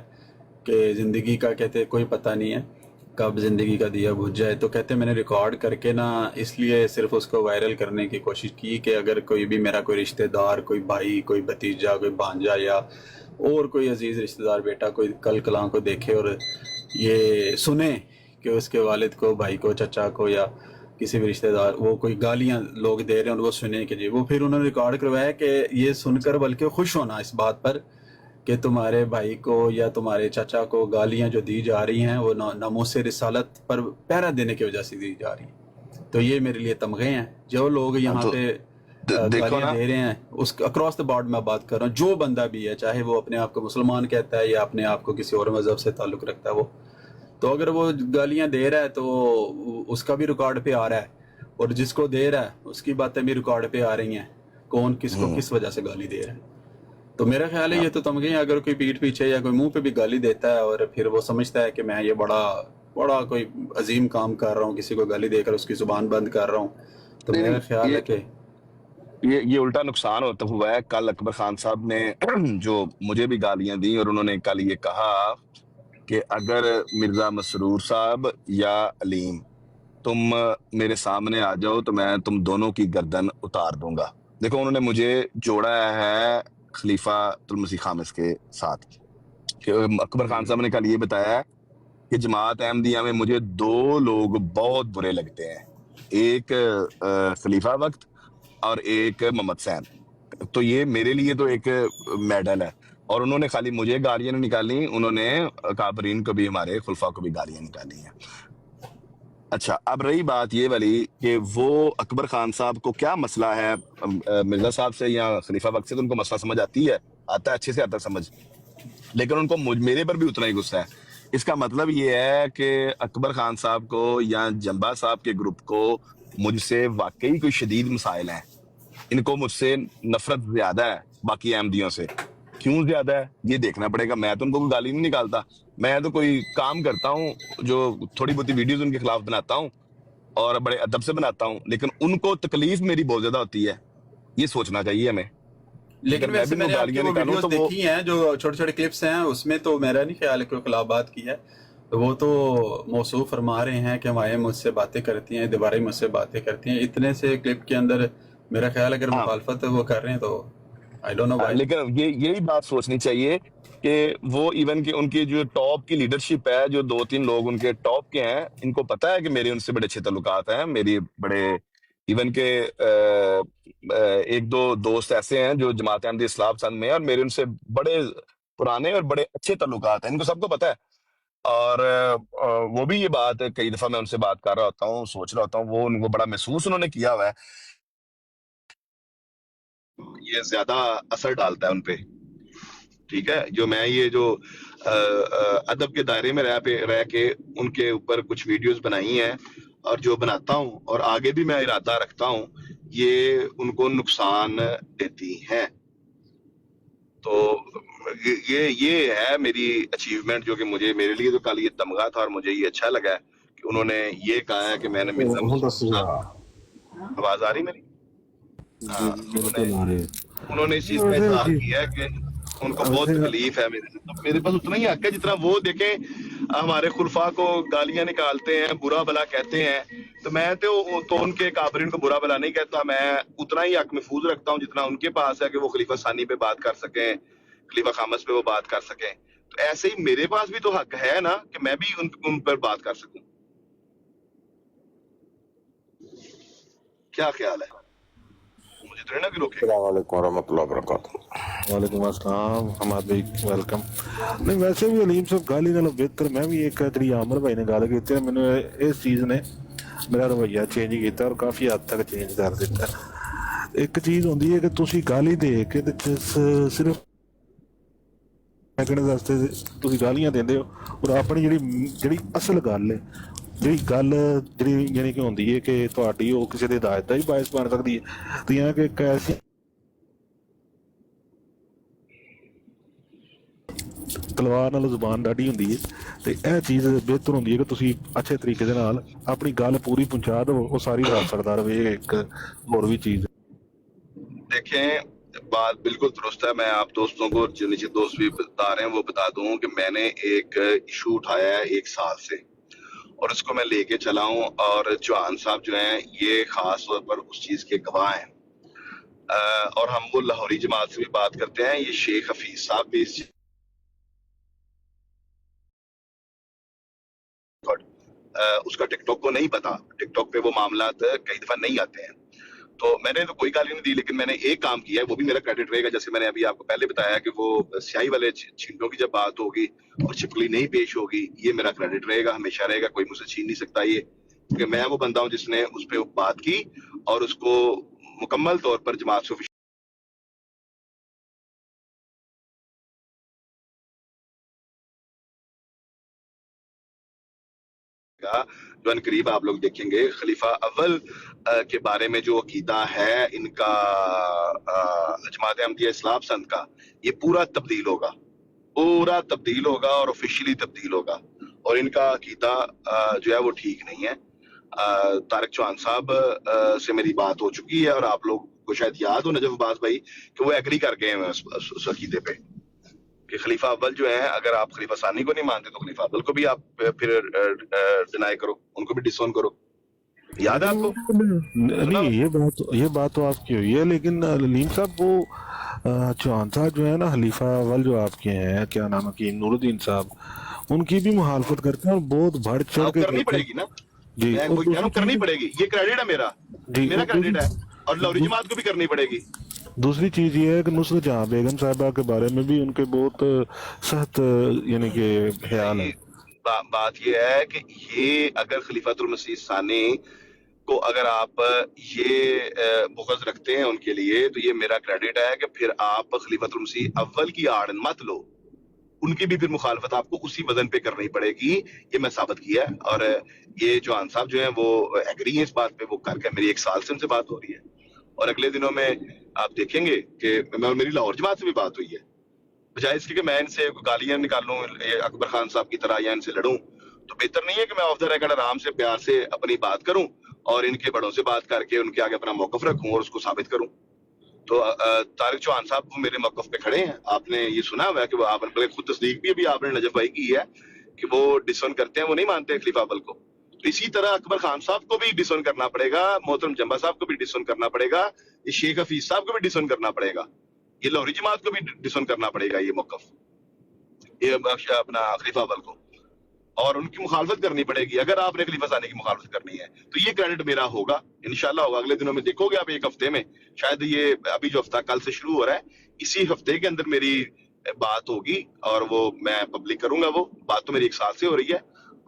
कि जिंदगी का कहते कोई पता नहीं है कब जिंदगी का दिया बुझ जाए। तो कहते मैंने रिकॉर्ड करके ना इसलिए सिर्फ उसको वायरल करने की कोशिश की कि अगर कोई भी मेरा कोई रिश्तेदार, कोई भाई, कोई भतीजा, कोई भांजा या और कोई अजीज रिश्तेदार बेटा कोई कल कलां को देखे और ये सुने कि उसके वालिद को, भाई को, चचा को या किसी भी रिश्तेदार वो कोई गालियां लोग दे रहे हैं और वो सुने कि जी, वो फिर उन्होंने रिकॉर्ड करवाया कि ये सुनकर बल्कि खुश होना इस बात पर कि तुम्हारे भाई को या तुम्हारे चाचा को गालियां जो दी जा रही हैं वो नामूस रिसालत पर पहरा देने की वजह से दी जा रही हैं। तो ये मेरे लिए तमगे हैं। जो लोग यहाँ तो पे देखो गालियां ना, दे रहे हैं, उस अक्रॉस द बोर्ड मैं बात कर रहा हूँ, जो बंदा भी है, चाहे वो अपने आप को मुसलमान कहता है या अपने आप को किसी और मजहब से ताल्लुक रखता है, वो तो अगर वो गालियां दे रहा है तो उसका भी रिकॉर्ड पे आ रहा है, और जिसको दे रहा है उसकी बातें भी रिकॉर्ड पे आ रही हैं, कौन किसको किस वजह से गाली दे रहा है। तो मेरा ख्याल है ये तो तमगे हैं। अगर कोई पीठ पीछे या कोई मुंह पे भी गाली देता है और फिर वो समझता है कि मैं ये बड़ा कोई अजीम काम कर रहा हूँ, किसी को गाली देकर उसकी जुबान बंद कर रहा हूँ, तो मेरा ख्याल है कि ये उल्टा नुकसान होता हुआ है। कल अकबर खान साहब ने जो मुझे भी गालियां दी, और उन्होंने कल ये कहा कि अगर मिर्जा मसरूर साहब या अलीम तुम मेरे सामने आ जाओ तो मैं तुम दोनों की गर्दन उतार दूंगा। देखो उन्होंने मुझे जोड़ा है खलीफा तुल मसीह खामिस के साथ। कि अकबर खान साहब ने कल ये बताया कि जमात अहमदिया में मुझे 2 लोग बहुत बुरे लगते हैं, एक खलीफा वक्त और एक मोहम्मद हुसैन। तो ये मेरे लिए तो एक मेडल है। और उन्होंने खाली मुझे गालियां नहीं निकाली, उन्होंने काबरीन को भी, हमारे खुलफा को भी गालियां निकाली हैं। अच्छा, अब रही बात ये वाली कि वो अकबर खान साहब को क्या मसला है मिर्जा साहब से या खलीफा वक्त से, तो उनको मसला समझ आती है आता है, अच्छे से आता है समझ, लेकिन उनको मेरे पर भी उतना ही गुस्सा है। इसका मतलब ये है कि अकबर खान साहब को या जंबा साहब के ग्रुप को मुझसे वाकई कोई शदीद मसाइल हैं, इनको मुझसे नफरत ज्यादा है बाकी अहमदियों से। क्यों ज्यादा है ये देखना पड़ेगा। मैं तो उनको कोई गाली नहीं निकालता, मैं तो कोई काम करता हूँ जो थोड़ी बहुत वीडियोज उनके खिलाफ बनाता हूँ और बड़े अदब से बनाता हूँ, लेकिन उनको तकलीफ मेरी बहुत ज्यादा होती है, ये सोचना चाहिए हमें। लेकिन अगर मैं वैसे भी उनको मैंने आपकी गालियां वो निकालूं वीडियोस तो वो देखी हैं जो छोटे छोटे क्लिप्स हैं, उसमें तो मेरा नहीं ख्याल है कोई खिलाफ बात की है। तो वो तो मौसूफ फरमा रहे हैं कि हमारे मुझसे बातें करती हैं, दीवारें मुझसे बातें करती हैं। इतने से क्लिप के अंदर मेरा ख्याल है अगर हाँ मुखालफत वो कर रहे हैं तो आई डोंट नो व्हाई। लेकिन यही बात सोचनी चाहिए कि वो इवन कि उनकी जो टॉप की लीडरशिप है, जो 2-3 लोग उनके टॉप के हैं, इनको पता है कि मेरे उनसे बड़े अच्छे ताल्लुकात हैं। मेरी बड़े इवन के एक दो दोस्त ऐसे हैं जो जमात अहमदी इस्लाम पसंद में है और मेरे उनसे बड़े पुराने और बड़े अच्छे ताल्लुकात हैं, इनको सबको पता है। और वो भी ये बात कई दफा मैं उनसे बात कर रहा होता हूँ, सोच रहा होता हूँ, वो उनको बड़ा महसूस उन्होंने किया हुआ है, ये ज्यादा असर डालता है उनपे। ठीक है, जो मैं ये जो अदब के दायरे में रह के उनके ऊपर कुछ वीडियोस बनाई हैं और जो बनाता हूँ और आगे भी मैं इरादा रखता हूँ, ये उनको नुकसान देती हैं। तो ये है मेरी अचीवमेंट, जो कि मुझे मेरे लिए तो कल ये तमगा था और मुझे ये अच्छा लगा है कि उन्होंने ये कहा है कि मैंने मिर्जा मसूद साहब, आवाज आ रही मेरी? जी हाँ, बिल्कुल आ रहे हैं। उन्होंने इस चीज का वैसे इजहार जी किया है कि उनको बहुत वैसे तकलीफ है मेरे से। तो मेरे पास उतना ही हक है जितना वो देखें हमारे खुलफा को गालियां निकालते हैं, बुरा भला कहते हैं, तो मैं तो उनके काबरीन को बुरा भला नहीं कहता। मैं उतना ही हक महफूज रखता हूँ जितना उनके पास है कि वो खलीफा सानी पे बात कर सकें, खलीफा खामस पे वो बात कर सकें। तो ऐसे ही मेरे पास भी तो हक है ना कि मैं भी उन पर बात कर सकूं। क्या ख्याल है? मुझे तो नहीं ना कि रोकेगा। अस्सलाम वालेकुम रहमतुल्लाहि वबरकातुहू। वालेकुम अस्सलाम हमाद भाई वेलकम। नहीं वैसे भी अलीम साहब गाली नालों बेहतर मैं भी एक जी आमर भाई ने गल की मैंने इस चीज़ ने मेरा रवैया चेंज किया और काफ़ी हद तक चेंज कर दिता। एक चीज़ होंदी है कि तुसी गाली दे के ते सिर्फ कहने वास्ते तुसी गालियां देंदे हो और अपनी ਜਿਹੜੀ ਅਸਲ ਗੱਲ ਹੈ ਜਿਹੜੀ ਯਾਨੀ ਕਿ ਹੁੰਦੀ ਹੈ ਕਿ ਤੁਹਾਡੀ ਉਹ ਕਿਸੇ ਦੇ ਹਦਾਇਤ ਦਾ ਹੀ ਬਾਇਸ ਬਣ ਸਕਦੀ ਹੈ ਤੇ ਜਾਂ ਕਿ ਇੱਕ ਐਸੀ ਤਲਵਾਰ ਨਾਲ ਜ਼ੁਬਾਨ ਡਾਢੀ ਹੁੰਦੀ ਹੈ ਤੇ ਇਹ ਚੀਜ਼ ਬਿਹਤਰ ਹੁੰਦੀ ਹੈ ਕਿ ਤੁਸੀਂ ਅੱਛੇ ਤਰੀਕੇ ਦੇ ਨਾਲ ਆਪਣੀ ਗੱਲ ਪੂਰੀ ਪਹੁੰਚਾ ਦਿਓ, ਉਹ ਸਾਰੀ ਰਾਤ ਸਕਦਾ ਰਵੇ। ਇੱਕ ਹੋਰ ਵੀ ਚੀਜ਼ देखें, बात बिल्कुल दुरुस्त है। मैं आप दोस्तों को, जो नीचे दोस्त भी बता रहे हैं, वो बता दूं कि मैंने एक इशू उठाया है 1 साल से और उसको मैं लेके चला हूं, और चौहान साहब जो हैं ये खास तौर पर उस चीज के गवाह हैं। और हम वो लाहौरी जमात से भी बात करते हैं, ये शेख हफीज साहब भी इस उसका टिकटॉक को नहीं पता, टिकटॉक पे वो मामला कई दफा नहीं आते हैं। तो मैंने तो कोई गाली नहीं दी, लेकिन मैंने एक काम किया है, वो भी मेरा क्रेडिट रहेगा। जैसे मैंने अभी आपको पहले बताया कि वो स्याही वाले छींटों की जब बात होगी और छिपकली नहीं पेश होगी, ये मेरा क्रेडिट रहेगा, हमेशा रहेगा, कोई मुझसे छीन नहीं सकता ये, क्योंकि मैं वो बंदा हूँ जिसने उस पर बात की और उसको मुकम्मल तौर पर जमात से जो अनकरीब आप लोग देखेंगे। खलीफा अव्वल के बारे में जो अकीदा है इनका, जमात अहमदिया इस्लाम पसंद का, ये पूरा तब्दील होगा, पूरा तब्दील होगा और ऑफिशियली तब्दील होगा। और इनका अकीदा जो है वो ठीक नहीं है। तारिक चौहान साहब से मेरी बात हो चुकी है और आप लोग को शायद याद हो, नजफ अब्बास भाई, कि वो एग्री कर गए हैं उस अकीदे पे कि खलीफा अव्वल जो है, अगर आप खलीफा सानी को नहीं मानते तो खलीफा अव्वल को भी आप फिर डिनाई करो, उनको भी डिसोन करो। याद है आपको? नहीं ये बात तो आपकी हुई है, लेकिन अलीम साहब वो चौहान साहब जो है ना, खलीफा अव्वल जो आपके हैं, क्या नाम है कि नूरुद्दीन साहब, उनकी भी मुखालफत करते हैं और बहुत बढ़ चढ़ के करनी पड़ेगी ना जी। मैं कोई कह रहा हूं, करनी पड़ेगी, ये क्रेडिट है मेरा, मेरा क्रेडिट है, और लाहौरी जमात को भी करनी पड़ेगी। दूसरी चीज ये है कि नुसरत जहां बेगम साहिबा के बारे में भी उनके बहुत सख्त यानी कि ख्याल है। बात ये है कि ये अगर खलीफातुल मसीह सानी کو اگر آپ یہ بغض رکھتے ہیں ان کے لیے تو یہ میرا کریڈٹ ہے کہ پھر آپ خلیفۃ المسیح اول کی آڑ مت لو. ان کی بھی پھر مخالفت آپ کو اسی وزن پہ کرنی پڑے گی. یہ میں ثابت کیا ہے. اور یہ چوہان صاحب جو ہیں وہ ایگری ہیں اس بات پہ, وہ کر کے میری 1 سال سے ان سے بات ہو رہی ہے, اور اگلے دنوں میں آپ دیکھیں گے کہ میری لاہور جماعت سے بھی بات ہوئی ہے. بجائے اس کے کہ میں ان سے گالیاں نکالوں اکبر خان صاحب کی طرح یا ان سے لڑوں, تو بہتر نہیں ہے کہ میں آف دا ریکارڈ آرام سے پیار سے اپنی بات کروں اور ان کے بڑوں سے بات کر کے ان کے آگے اپنا موقف رکھوں اور اس کو ثابت کروں. تو طارق چوہان صاحب وہ میرے موقف پہ کھڑے ہیں. آپ نے یہ سنا ہوا ہے کہ وہ آپ نے خود تصدیق بھی ابھی آپ نے نجف بھائی کی ہے کہ وہ ڈسون کرتے ہیں, وہ نہیں مانتے خلیفہ اول کو. تو اسی طرح اکبر خان صاحب کو بھی ڈسون کرنا پڑے گا, محترم جمبا صاحب کو بھی ڈسون کرنا پڑے گا, یہ شیخ حفیظ صاحب کو بھی ڈسون کرنا پڑے گا, یہ لاہوری جماعت کو بھی ڈسون کرنا پڑے گا, یہ موقف یہ اپنا خلیفہ اول کو, اور ان کی مخالفت کرنی پڑے گی. اگر آپ نے خلیفہ ثانی کی مخالفت کرنی ہے تو یہ کریڈٹ میرا ہوگا, انشاءاللہ ہوگا. اگلے دنوں میں دیکھو گے آپ, 1 ہفتے میں, شاید یہ ابھی جو ہفتہ کل سے شروع ہو رہا ہے, اسی ہفتے کے اندر میری بات ہوگی اور وہ میں پبلک کروں گا. وہ بات تو میری 1 سال سے ہو رہی ہے,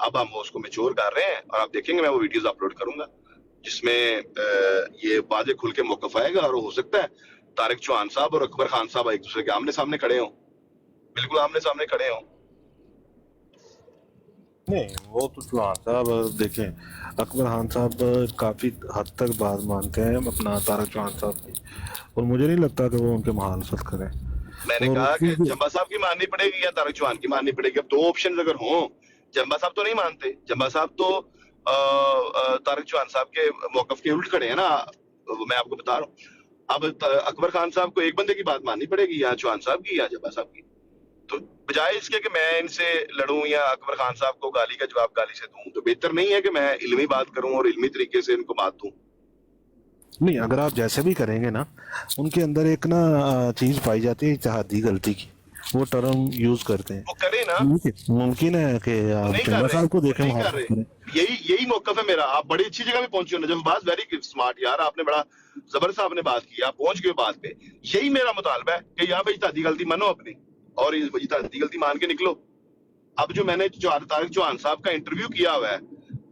اب ہم اس کو میچور کر رہے ہیں, اور آپ دیکھیں گے میں وہ ویڈیوز اپلوڈ کروں گا جس میں یہ واضح کھل کے موقف آئے گا. اور ہو سکتا ہے طارق چوہان صاحب اور اکبر خان صاحب ایک دوسرے کے آمنے سامنے کھڑے ہوں, بالکل آمنے سامنے کھڑے ہوں. نہیں وہ تو چوہان صاحب دیکھیں, اکبر خان صاحب کافی حد تک بات مانتے ہیں اپنا طارق چوہان صاحب کی, اور مجھے نہیں لگتا کہ وہ ان کے مخالفت کریں. میں نے کہا کہ جمبا صاحب کی ماننی پڑے گی یا طارق چوہان کی ماننی پڑے گی. اب 2 آپشن اگر ہوں, جمبا صاحب تو نہیں مانتے, جمبا صاحب تو طارق چوہان صاحب کے موقف کے الٹ کھڑے ہیں نا, میں آپ کو بتا رہا ہوں. اب اکبر خان صاحب کو ایک بندے کی بات ماننی پڑے گی, یا چوہان صاحب کی یا جمبا صاحب کی. تو بجائے اس کے کہ میں ان سے لڑوں یا اکبر خان صاحب کو گالی کا جواب گالی سے دوں, تو بہتر نہیں ہے کہ میں علمی بات کروں اور علمی طریقے سے ان کو بات دوں. نہیں, اگر آپ جیسے بھی کریں گے نا, ان کے اندر ایک نا چیز پائی جاتی ہے اجتہادی غلطی کی, وہ ٹرم یوز کرتے ہیں. وہ کرے نا, ممکن ہے کہ آپ نہیں کر جمبا رہے, صاحب کو وہ دیکھیں نہیں کر رہے. یہی موقف ہے میرا. آپ بڑی اچھی جگہ پہ پہنچے ہو نجف عباس, ویری اسمارٹ یار, آپ نے بڑا زبردست آپ نے بات کی, آپ پہنچ گئے بات پہ. یہی میرا مطالبہ ہے کہ یہاں پہ اجتہادی غلطی مانو اپنی, اور اجتہادی غلطی مان کے نکلو. اب جو میں نے طارق چوہان صاحب کا انٹرویو کیا ہوا ہے,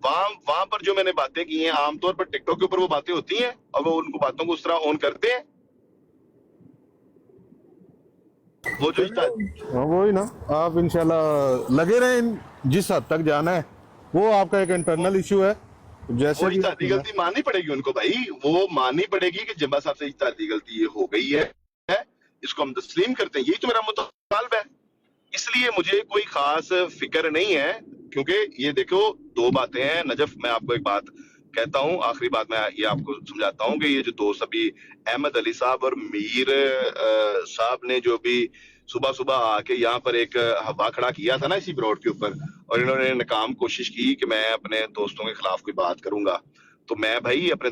وہاں پر جو میں نے باتیں کی ہیں, عام طور پر ٹک ٹاک کے اوپر وہ باتیں ہوتی ہیں اور وہ ان کو باتوں کو اس طرح آن کرتے ہیں. وہ جو وہی نا, آپ انشاءاللہ لگے رہیں, جس حد تک جانا ہے وہ آپ کا ایک انٹرنل ایشو ہے. جیسے وہ بھی اجتہادی غلطی ماننی پڑے گی ان کو بھائی, وہ ماننی پڑے گی کہ جمبا صاحب سے اجتہادی غلطی یہ ہو گئی ہے, اس کو ہم تسلیم کرتے ہیں. یہی تو میرا مطالبہ ہے. اس لیے مجھے کوئی خاص فکر نہیں ہے, کیونکہ یہ دیکھو 2 باتیں ہیں نجف. میں آپ کو ایک بات کہتا ہوں, آخری بات میں یہ آپ کو سمجھاتا ہوں کہ یہ جو دوست ابھی احمد علی صاحب اور میر صاحب نے جو بھی صبح آ کے یہاں پر ایک ہوا کھڑا کیا تھا نا اسی بروڈ کے اوپر, اور انہوں نے ناکام کوشش کی کہ میں اپنے دوستوں کے خلاف کوئی بات کروں گا, تو میں بھائی اپنے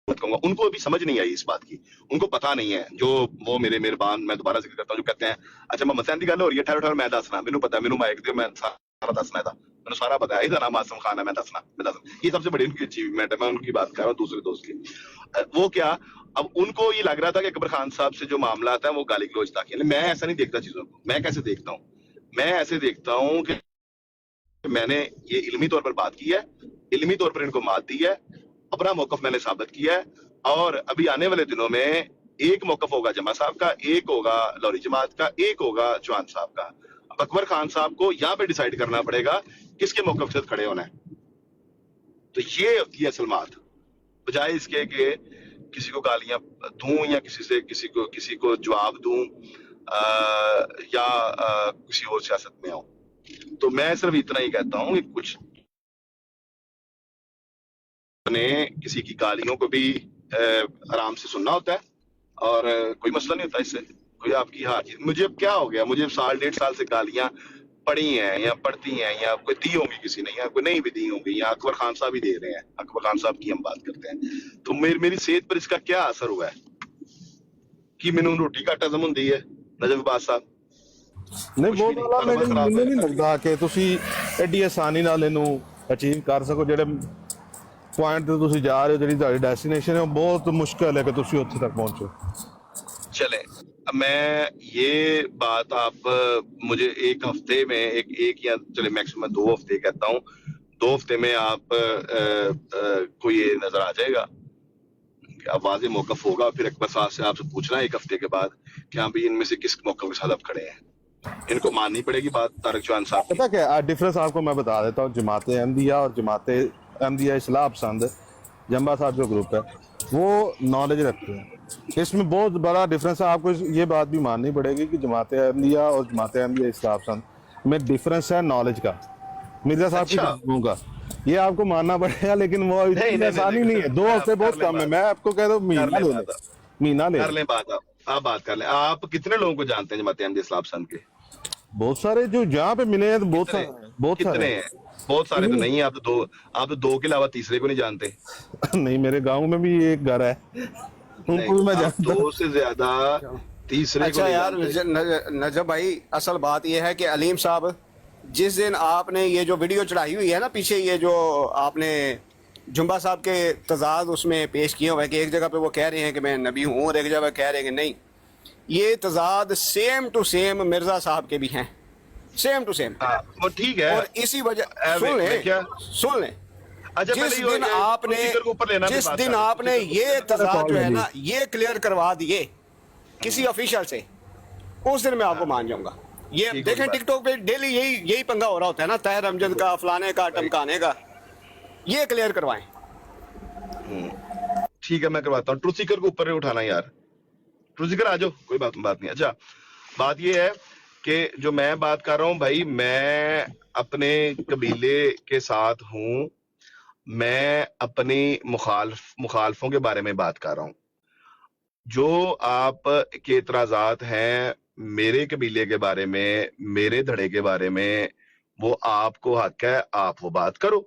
ان کو ابھی سمجھ نہیں آئی اس بات کی, ان کو پتا نہیں ہے. جو وہ میرے مہربان, میں دوبارہ ذکر کرتا ہوں, جو کہتے ہیں اچھا محمد حسین کی گل ہو رہی ہے, ٹھہرو میں دسنا, مینوں پتا, مینوں مائک دے, میں سارا دسنا تھا, مینوں سارا پتا ہے. ادھر نام آسم خان ہے, میں دسنا. یہ سب سے بڑی ان کی اچیومنٹ ہے. میں ان کی بات کر رہا ہوں, دوسرے دوست کی. وہ کیا, اب ان کو یہ لگ رہا تھا کہ اکبر خان صاحب سے جو معاملات ہیں وہ گالی گلوچ تاکہ, میں ایسا نہیں دیکھتا چیزوں کو. میں کیسے دیکھتا ہوں, میں ایسے دیکھتا ہوں کہ میں نے یہ علمی طور پر بات کی ہے, علمی طور پر ان کو مات دی ہے, اپنا موقف میں نے ثابت کیا ہے. اور ابھی آنے والے دنوں میں ایک موقف ہوگا جمع صاحب کا, ایک ہوگا لاہوری جماعت کا, ایک ہوگا چوہان صاحب کا. اب اکبر خان صاحب کو یہاں پہ ڈیسائیڈ کرنا پڑے گا کس کے موقف سے کھڑے ہونا ہے. تو یہ ہوتی ہے اصل بات, بجائے اس کے کہ کسی کو گالیاں دوں یا کسی کو جواب دوں یا کسی اور سیاست میں آؤں. تو میں صرف اتنا ہی کہتا ہوں کہ کچھ نے کسی کی گالیوں کو بھی آرام سے سننا ہوتا ہے, اور کوئی مسئلہ نہیں ہوتا اس سے, کوئی آپ کی ہار چیز. مجھے اب کیا ہو گیا, مجھے 1.5 سال سے گالیاں پڑھی ہیں یا پڑھتی ہیں, یا کوئی دی ہوں گی کسی نے, یا کوئی نہیں بھی دی ہوں گی, یا اکبر خان صاحب ہی دے رہے ہیں. اکبر خان صاحب کی ہم بات کرتے ہیں, تو میری صحت پر اس کا کیا اثر ہوا ہے کہ مینوں روٹی گھٹ ہضم ہوندی ہے نجف عباس صاحب. نہیں کچھ وہ بھی نہیں, والا کاروبار خراب ਮੈਨੂੰ ہویا ਨਹੀਂ کر ਲੱਗਦਾ ਕਿ ਤੁਸੀਂ ਐਡੀ ਆਸਾਨੀ ਨਾਲ ਇਹਨੂੰ ਅਚੀਵ ਕਰ ਸਕੋ. ਜਿਹੜੇ ਪੁਆਇੰਟ ਤੇ ਤੁਸੀਂ ਜਾ ਰਹੇ ਹੋ, ਜਿਹੜੀ ਤੁਹਾਡੀ ਡੈਸਟੀਨੇਸ਼ਨ ਹੈ, ਉਹ ਬਹੁਤ ਮੁਸ਼ਕਲ ਹੈ ਕਿ ਤੁਸੀਂ ਉੱਥੇ ਤੱਕ ਪਹੁੰਚੋ. چلیں, میں یہ بات آپ مجھے 1 ہفتے میں ایک یا چلے میکسیمم 2 ہفتے کہتا ہوں, 2 ہفتے میں آپ کو یہ نظر آ جائے گا کہ اب واضح موقف ہوگا. پھر اکبر صاحب سے آپ سے پوچھنا 1 ہفتے کے بعد کہ ہاں بھائی ان میں سے کس موقف کے ساتھ آپ کھڑے ہیں. ان کو ماننی پڑے گی بات طارق چوہان صاحب کی. پتا کیا ڈفرنس آپ کو میں بتا دیتا ہوں. جماعت احمدیہ اور جماعت احمدیہ اصلاح پسند جمبا صاحب جو گروپ ہے وہ نالج رکھتے ہیں. اس میں بہت بڑا ڈفرنس ہے. آپ کو یہ بات بھی ماننی پڑے گی کہ جماعت احمدیہ اور جماعت احمدیہ اصلاح پسند میں ڈفرنس ہے نالج کا. مرزا صاحب کی دوں گا یہ آپ کو ماننا پڑے گا, لیکن وہ اتنی آسانی نہیں ہے. 2 ہفتے بہت کم ہے. میں آپ کو کہہ دوں مہینہ لے لیں, مہینہ لے کر لیں. لیں بات. آپ بات کر لیں. آپ کتنے لوگوں کو جانتے ہیں جماعت احمدیہ اصلاح پسند کے؟ بہت سارے جو جہاں پہ ملے ہیں تو بہت سارے بہت کتنے سارے ہیں؟ بہت سارے تو نہیں ہیں. آپ تو 2 کے علاوہ تیسرے کو نہیں جانتے. نہیں, میرے گاؤں میں بھی ایک گھر ہے, ان کو بھی میں آپ جانتا 2 سے زیادہ تیسرے کو اچھا نہیں یار جانتے. نجب بھائی, اصل بات یہ ہے کہ علیم صاحب جس دن آپ نے یہ جو ویڈیو چڑھائی ہوئی ہے نا پیچھے, یہ جو آپ نے جمبا صاحب کے تضاد اس میں پیش کیے ہوئے کہ ایک جگہ پہ وہ کہہ رہے ہیں کہ میں نبی ہوں اور ایک جگہ کہہ رہے ہیں کہ نہیں, یہ تضاد سیم ٹو سیم مرزا صاحب کے بھی ہیں, سیم ٹو سیم. وہ ٹھیک ہے. اور اسی وجہ سن لیں جس دن آپ نے یہ تضاد جو ہے نا یہ کلیئر کروا دیے کسی آفیشل سے, اس دن میں آپ کو مان جاؤں گا. یہ دیکھیں ٹک ٹاک پہ ڈیلی یہی پنگا ہو رہا ہوتا ہے نا, طاہر امجد کا, فلانے کا, ٹمکانے کا. یہ کلیئر کروائیں. ٹھیک ہے میں کرواتا ہوں. ٹروتھ سیکر کو اوپر نہیں اٹھانا یار. ٹروتھ سیکر آ جاؤ, کوئی بات نہیں. اچھا بات یہ ہے کہ جو میں بات کر رہا ہوں بھائی, میں اپنے قبیلے کے ساتھ ہوں. میں اپنی مخالفوں کے بارے میں بات کر رہا ہوں. جو آپ کے اعتراضات ہیں میرے قبیلے کے بارے میں, میرے دھڑے کے بارے میں, وہ آپ کو حق ہے, آپ وہ بات کرو.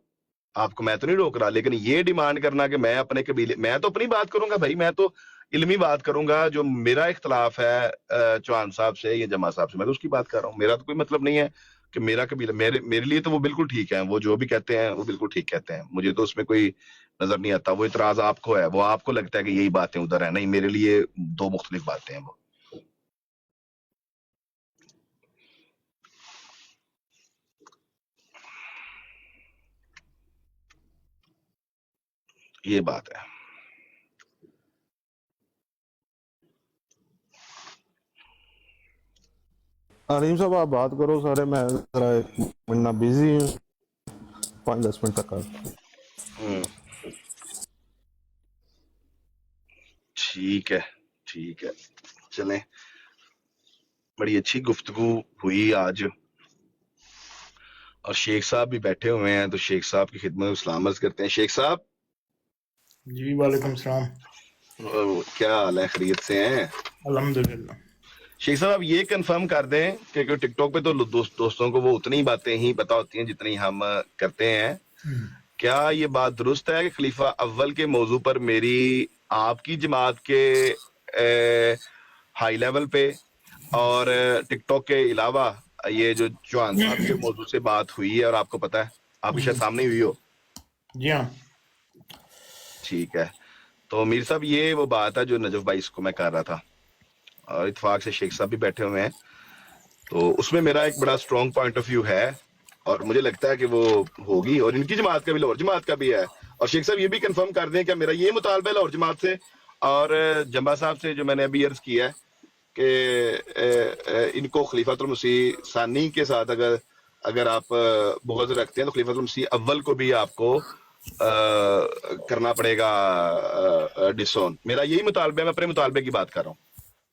آپ کو میں تو نہیں روک رہا, لیکن یہ ڈیمانڈ کرنا کہ میں اپنے قبیلے, میں تو اپنی بات کروں گا بھائی, میں تو علمی بات کروں گا. جو میرا اختلاف ہے چوہان صاحب سے یا جمع صاحب سے, میں تو اس کی بات کر رہا ہوں. میرا تو کوئی مطلب نہیں ہے کہ میرا قبیلہ, میرے لیے تو وہ بالکل ٹھیک ہے. وہ جو بھی کہتے ہیں وہ بالکل ٹھیک کہتے ہیں, مجھے تو اس میں کوئی نظر نہیں آتا. وہ اعتراض آپ کو ہے, وہ آپ کو لگتا ہے کہ یہی باتیں ادھر ہیں. نہیں, میرے لیے 2 مختلف باتیں ہیں. وہ یہ بات ہے. علیم صاحب آپ بات کرو سارے, میں ذرا منہ بیزی ہوں, 5-10 منٹ تک. ٹھیک ہے چلیں. بڑی اچھی گفتگو ہوئی آج, اور شیخ صاحب بھی بیٹھے ہوئے ہیں, تو شیخ صاحب کی خدمت میں سلام عرض کرتے ہیں. شیخ صاحب جی وعلیکم السلام. کیا حال ہے, خیریت سے ہیں؟ الحمدللہ. شیخ صاحب آپ یہ کنفرم کر دیں کہ ٹک ٹاک پہ تو دوستوں کو وہ اتنی باتیں ہی پتا ہوتی ہیں جتنی ہم کرتے ہیں. کیا یہ بات درست ہے کہ خلیفہ اول کے موضوع پر میری آپ کی جماعت کے ہائی لیول پہ اور ٹک ٹاک کے علاوہ یہ جو چوہان صاحب کے موضوع سے بات ہوئی ہے, اور آپ کو پتا ہے, آپ کی شاید سامنے ہوئی ہو؟ جی ہاں. ٹھیک ہے, تو میر صاحب یہ وہ بات ہے جو نجف بھائی اس کو میں کر رہا تھا, اور اتفاق سے شیخ صاحب بھی بیٹھے ہوئے ہیں. تو اس میں میرا ایک بڑا اسٹرانگ پوائنٹ آف ویو ہے, اور مجھے لگتا ہے کہ وہ ہوگی, اور ان کی جماعت کا بھی, لاہور جماعت کا بھی ہے. اور شیخ صاحب یہ بھی کنفرم کر دیں کہ میرا یہ مطالبہ ہے لاہور جماعت سے اور جمبا صاحب سے, جو میں نے ابھی عرض کیا ہے کہ ان کو خلیفۃ المسیح ثانی کے ساتھ اگر آپ بغض رکھتے ہیں تو خلیفۃ المسیح اول کو بھی آپ کو کرنا پڑے گا ڈسون. میرا یہی مطالبہ ہے, میں اپنے مطالبے کی بات کر رہا ہوں.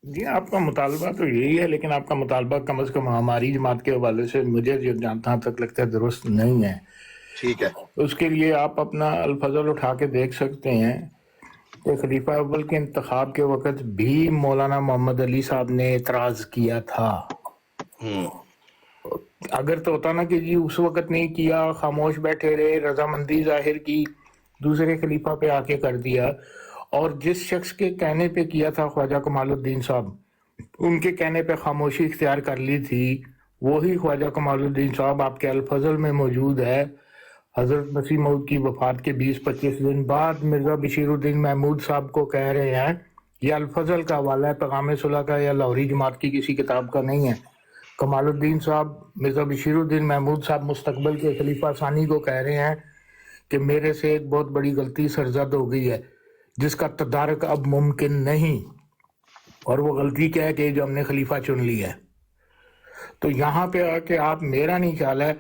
جی آپ کا مطالبہ تو یہی ہے, لیکن آپ کا مطالبہ کم از کم ہماری جماعت کے حوالے سے مجھے جہاں تک لگتا ہے درست نہیں ہے. ٹھیک ہے, اس کے لیے آپ اپنا الفضل اٹھا کے دیکھ سکتے ہیں کہ خلیفہ اول کے انتخاب کے وقت بھی مولانا محمد علی صاحب نے اعتراض کیا تھا. اگر تو ہوتا نا کہ جی اس وقت نہیں کیا, خاموش بیٹھے رہے, رضامندی ظاہر کی, دوسرے خلیفہ پہ آ کے کر دیا, اور جس شخص کے کہنے پہ کیا تھا خواجہ کمال الدین صاحب, ان کے کہنے پہ خاموشی اختیار کر لی تھی, وہی خواجہ کمال الدین صاحب آپ کے الفضل میں موجود ہے. حضرت مسیح موعود کی وفات کے 20-25 دن بعد مرزا بشیر الدین محمود صاحب کو کہہ رہے ہیں, یہ الفضل کا حوالہ ہے, پیغام صلح کا یا لاہوری جماعت کی کسی کتاب کا نہیں ہے. कमाल उद्दीन साहब, मिर्जा बशीरुद्दीन महमूद साहब मुस्तकबिल के खलीफा सानी को कह रहे हैं कि मेरे से एक बहुत बड़ी गलती सरजद हो गई है जिसका तदारक अब मुमकिन नहीं, और वो गलती क्या है कि जो हमने खलीफा चुन लिया है। तो यहाँ पे आके आप, मेरा नहीं ख्याल है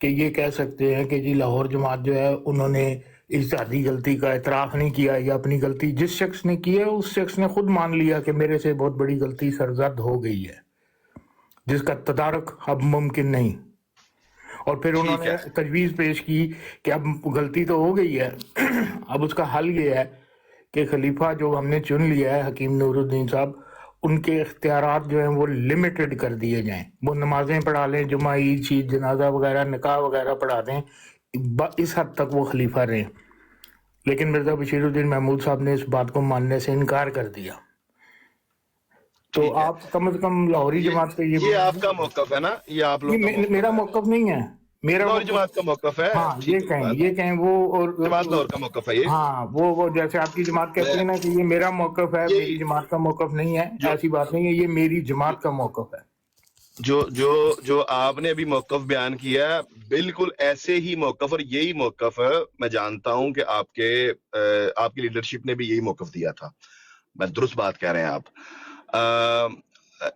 कि ये कह सकते हैं कि जी लाहौर जमात जो है उन्होंने इज्तिहादी गलती का एतराफ़ नहीं किया, या अपनी गलती जिस शख्स ने की है उस शख्स ने खुद मान लिया कि मेरे से बहुत बड़ी गलती सरजद हो गई है जिसका तदारक अब मुमकिन नहीं। और फिर उन्होंने तजवीज़ पेश की कि अब गलती तो हो गई है अब उसका हल ये है कि खलीफा जो हमने चुन लिया है हकीम नूरुद्दीन साहब, उनके इख्तियारात जो हैं वो लिमिटेड कर दिए जाएं। वो नमाजें पढ़ा लें, जुमा, ईद, शीद, जनाजा वगैरह, निकाह वगैरह पढ़ा दें, इस हद तक वो खलीफा रहें। लेकिन मिर्जा बशीरुद्दीन महमूद साहब ने इस बात को मानने से इनकार कर दिया। तो आप कम से कम लाहौरी जमात पे ये आपका मौकफ है ना, ये आप लोग मेरा मौकफ नहीं है, मेरा लाहौरी जमात का मौकफ है। हाँ, ये कहें वो, और जमात लाहौर का मौकफ है ये। हाँ, वो जैसे आपकी जमात कहती है ना कि ये मेरा मौकफ है, मेरी जमात का मौकफ नहीं है, ऐसी बात नहीं है, ये मेरी जमात का मौकफ है। जो आपने अभी मौकफ बयान किया है, बिल्कुल ऐसे ही मौकफ, और यही मौकफ मैं जानता हूं कि आपकी लीडरशिप ने भी यही मौकफ दिया था। मैं दुरुस्त बात कह रहे हैं आप।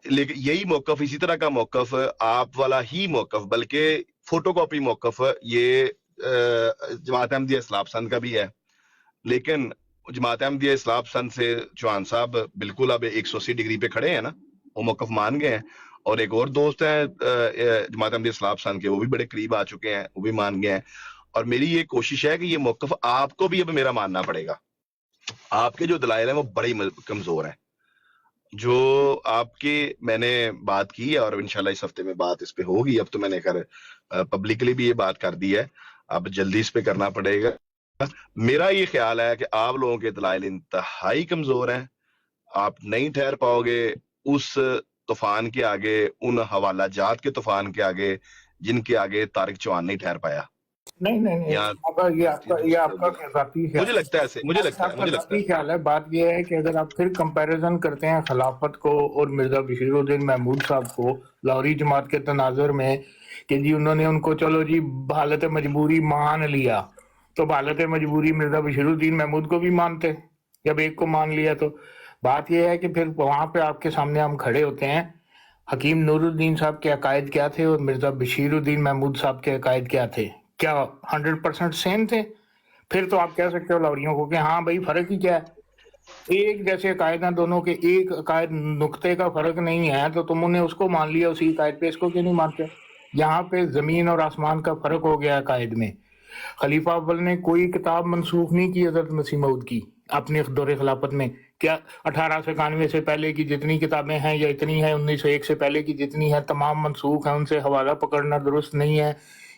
लेकिन यही मौकफ, इसी तरह का मौकफ, आप वाला ही मौकफ, बल्कि फोटोकॉपी मौकफ ये जमात अहमदिया इस्लाह पसंद का भी है। लेकिन जमात अहमदिया इस्लाह पसंद से चौहान साहब बिल्कुल अब 180 डिग्री पे खड़े हैं ना, वो मौकफ मान गए हैं। और एक और दोस्त हैं जमात अहमदिया इस्लाह पसंद के, वो भी बड़े करीब आ चुके हैं, वो भी मान गए हैं। और मेरी ये कोशिश है कि ये मौकफ आपको भी अब मेरा मानना पड़ेगा। आपके जो दलाइल हैं वो बड़े कमजोर हैं। जो आपके मैंने बात की है, और इंशाल्लाह इस हफ्ते में बात इस पे होगी। अब तो मैंने पब्लिकली भी ये बात कर दी है, अब जल्दी इस पे करना पड़ेगा। मेरा ये ख्याल है कि आप लोगों के दलाइल इंतहाई कमजोर हैं। आप नहीं ठहर पाओगे उस तूफान के आगे, उन हवाला जात के तूफान के आगे जिनके आगे तारिक चौहान नहीं ठहर पाया। नहीं, ये आपका ज़ाती ख्याल, मुझे लगता है ऐसे, मुझे लगता है ख्याल है। बात यह है कि अगर आप फिर कंपैरिजन करते हैं खिलाफत को और मिर्जा बशीरुद्दीन महमूद साहब को लाहौरी जमात के तनाजुर में कि जी उन्होंने उनको चलो जी हालत मजबूरी मान लिया, तो हालत मजबूरी मिर्जा बशीरुद्दीन महमूद को भी मानते जब एक को मान लिया। तो बात यह है कि फिर वहां पे आपके सामने हम खड़े होते हैं, हकीम नूरुद्दीन साहब के अकायद क्या थे और मिर्जा बशीरुद्दीन महमूद साहब के अकायद क्या थे, क्या 100% सेम थे? फिर तो आप कह सकते हो लाहौरियों को कि हाँ भाई फर्क ही क्या है, एक जैसे अकायद हैं दोनों के, एक अकायद नुक्ते का फर्क नहीं है, तो तुम उन्हें उसको मान लिया उसी अकायद पे, इसको क्यों नहीं मानते? यहाँ पे जमीन और आसमान का फर्क हो गया अकायद में। खलीफा अव्वल ने कोई किताब मनसूख नहीं की हज़रत मसीह मऊद की अपने दौरे खिलाफत में। क्या 1891 से पहले की जितनी किताबें हैं या इतनी है 1901 से पहले की जितनी है तमाम मनसूख हैं, उनसे हवाला पकड़ना दुरुस्त नहीं है।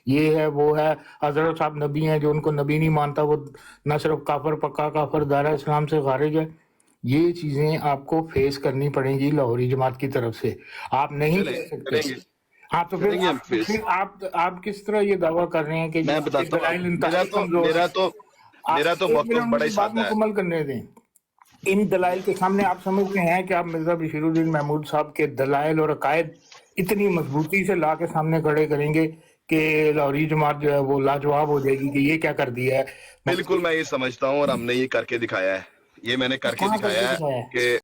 ये है वो है, हजरत साहब नबी हैं, जो उनको नबी नहीं मानता वो न सिर्फ काफर, पक्का काफर, दायरा इस्लाम से खारिज है। ये चीजें आपको फेस करनी पड़ेंगी लाहौरी जमात की तरफ से, आप नहीं कर सकते। हाँ, तो फिर आप किस तरह ये दावा कर रहे हैं कि मैं बताता हूं, मेरा तो मौक़िफ़ बड़ा ही सादा है। मुकम्मल करने दें। इन दलाइल के सामने आप समझते हैं कि आप मिर्जा बशीरुद्दीन महमूद साहब के दलाइल और अकायद इतनी मजबूती से ला के सामने खड़े करेंगे कि लाहौरी जमात जो है वो लाजवाब हो जाएगी कि ये क्या कर दिया है? बिल्कुल मैं ये समझता हूँ, और हमने ये करके दिखाया है, ये मैंने करके दिखाया है कि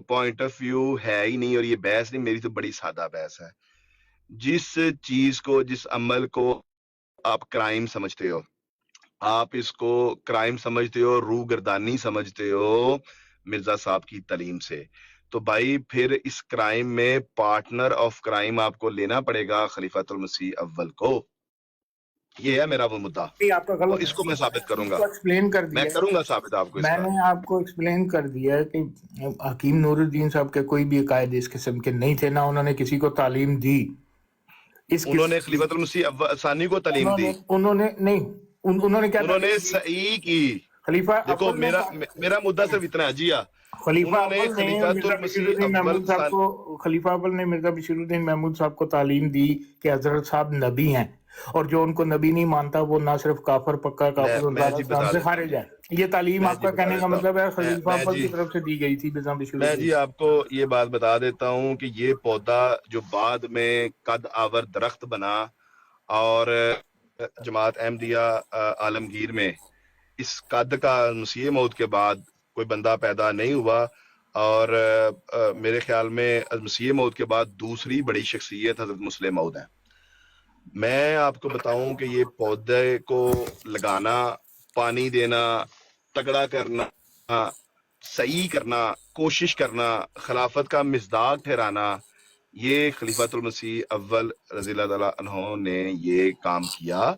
पॉइंट ऑफ व्यू है ही नहीं, और ये बहस नहीं, मेरी तो बड़ी सादा बहस है। जिस चीज को, जिस अमल को आप क्राइम समझते हो, आप इसको क्राइम समझते हो, रूह गर्दानी समझते हो मिर्जा साहब की तालीम से, तो भाई फिर इस क्राइम में पार्टनर ऑफ क्राइम आपको लेना पड़ेगा खलीफातुल मसीह अव्वल को। ये है मेरा वो मुद्दा, और इसको मैं साबित करूंगा, एक्सप्लेन कर दिया, मैं करूंगा साबित आपको। मैंने आपको एक्सप्लेन कर दिया कि हकीम नूरुद्दीन साहब के कोई भी अकायद इस किस्म के नहीं थे, ना उन्होंने किसी को तालीम दी। उन्होंने खलीफातुल मसीह सानी को तालीम दी, उन्होंने क्या, उन्होंने सही की। खलीफा देखो मेरा मुद्दा सिर्फ इतना है जी। खलीफा अव्वल ने मिर्जा बशीरुद्दीन महमूद साहब को तालीम दी कि हजरत साहब नबी हैं, और जो उनको नबी नहीं मानता वो ना सिर्फ काफर, पक्का काफर से खारिज है। یہ تعلیم آپ کا کہنے کا مطلب ہے خلیفہ میں اول جی کی طرف سے دی گئی تھی نظام شروع میں جی آپ کو یہ بات بتا دیتا ہوں کہ یہ پودا جو بعد میں قد آور درخت بنا اور جماعت احمدیہ عالمگیر میں اس قد کا مسیح موت کے بعد کوئی بندہ پیدا نہیں ہوا، اور میرے خیال میں مسیح موت کے بعد دوسری بڑی شخصیت حضرت مسلم موعود ہیں۔ میں آپ کو بتاؤں کہ یہ پودے کو لگانا، پانی دینا، تگڑا کرنا، صحیح کرنا، کوشش کرنا، خلافت کا مصداق ٹھہرانا، یہ خلیفۃ المسیح اول رضی اللہ تعالیٰ عنہ نے یہ کام کیا۔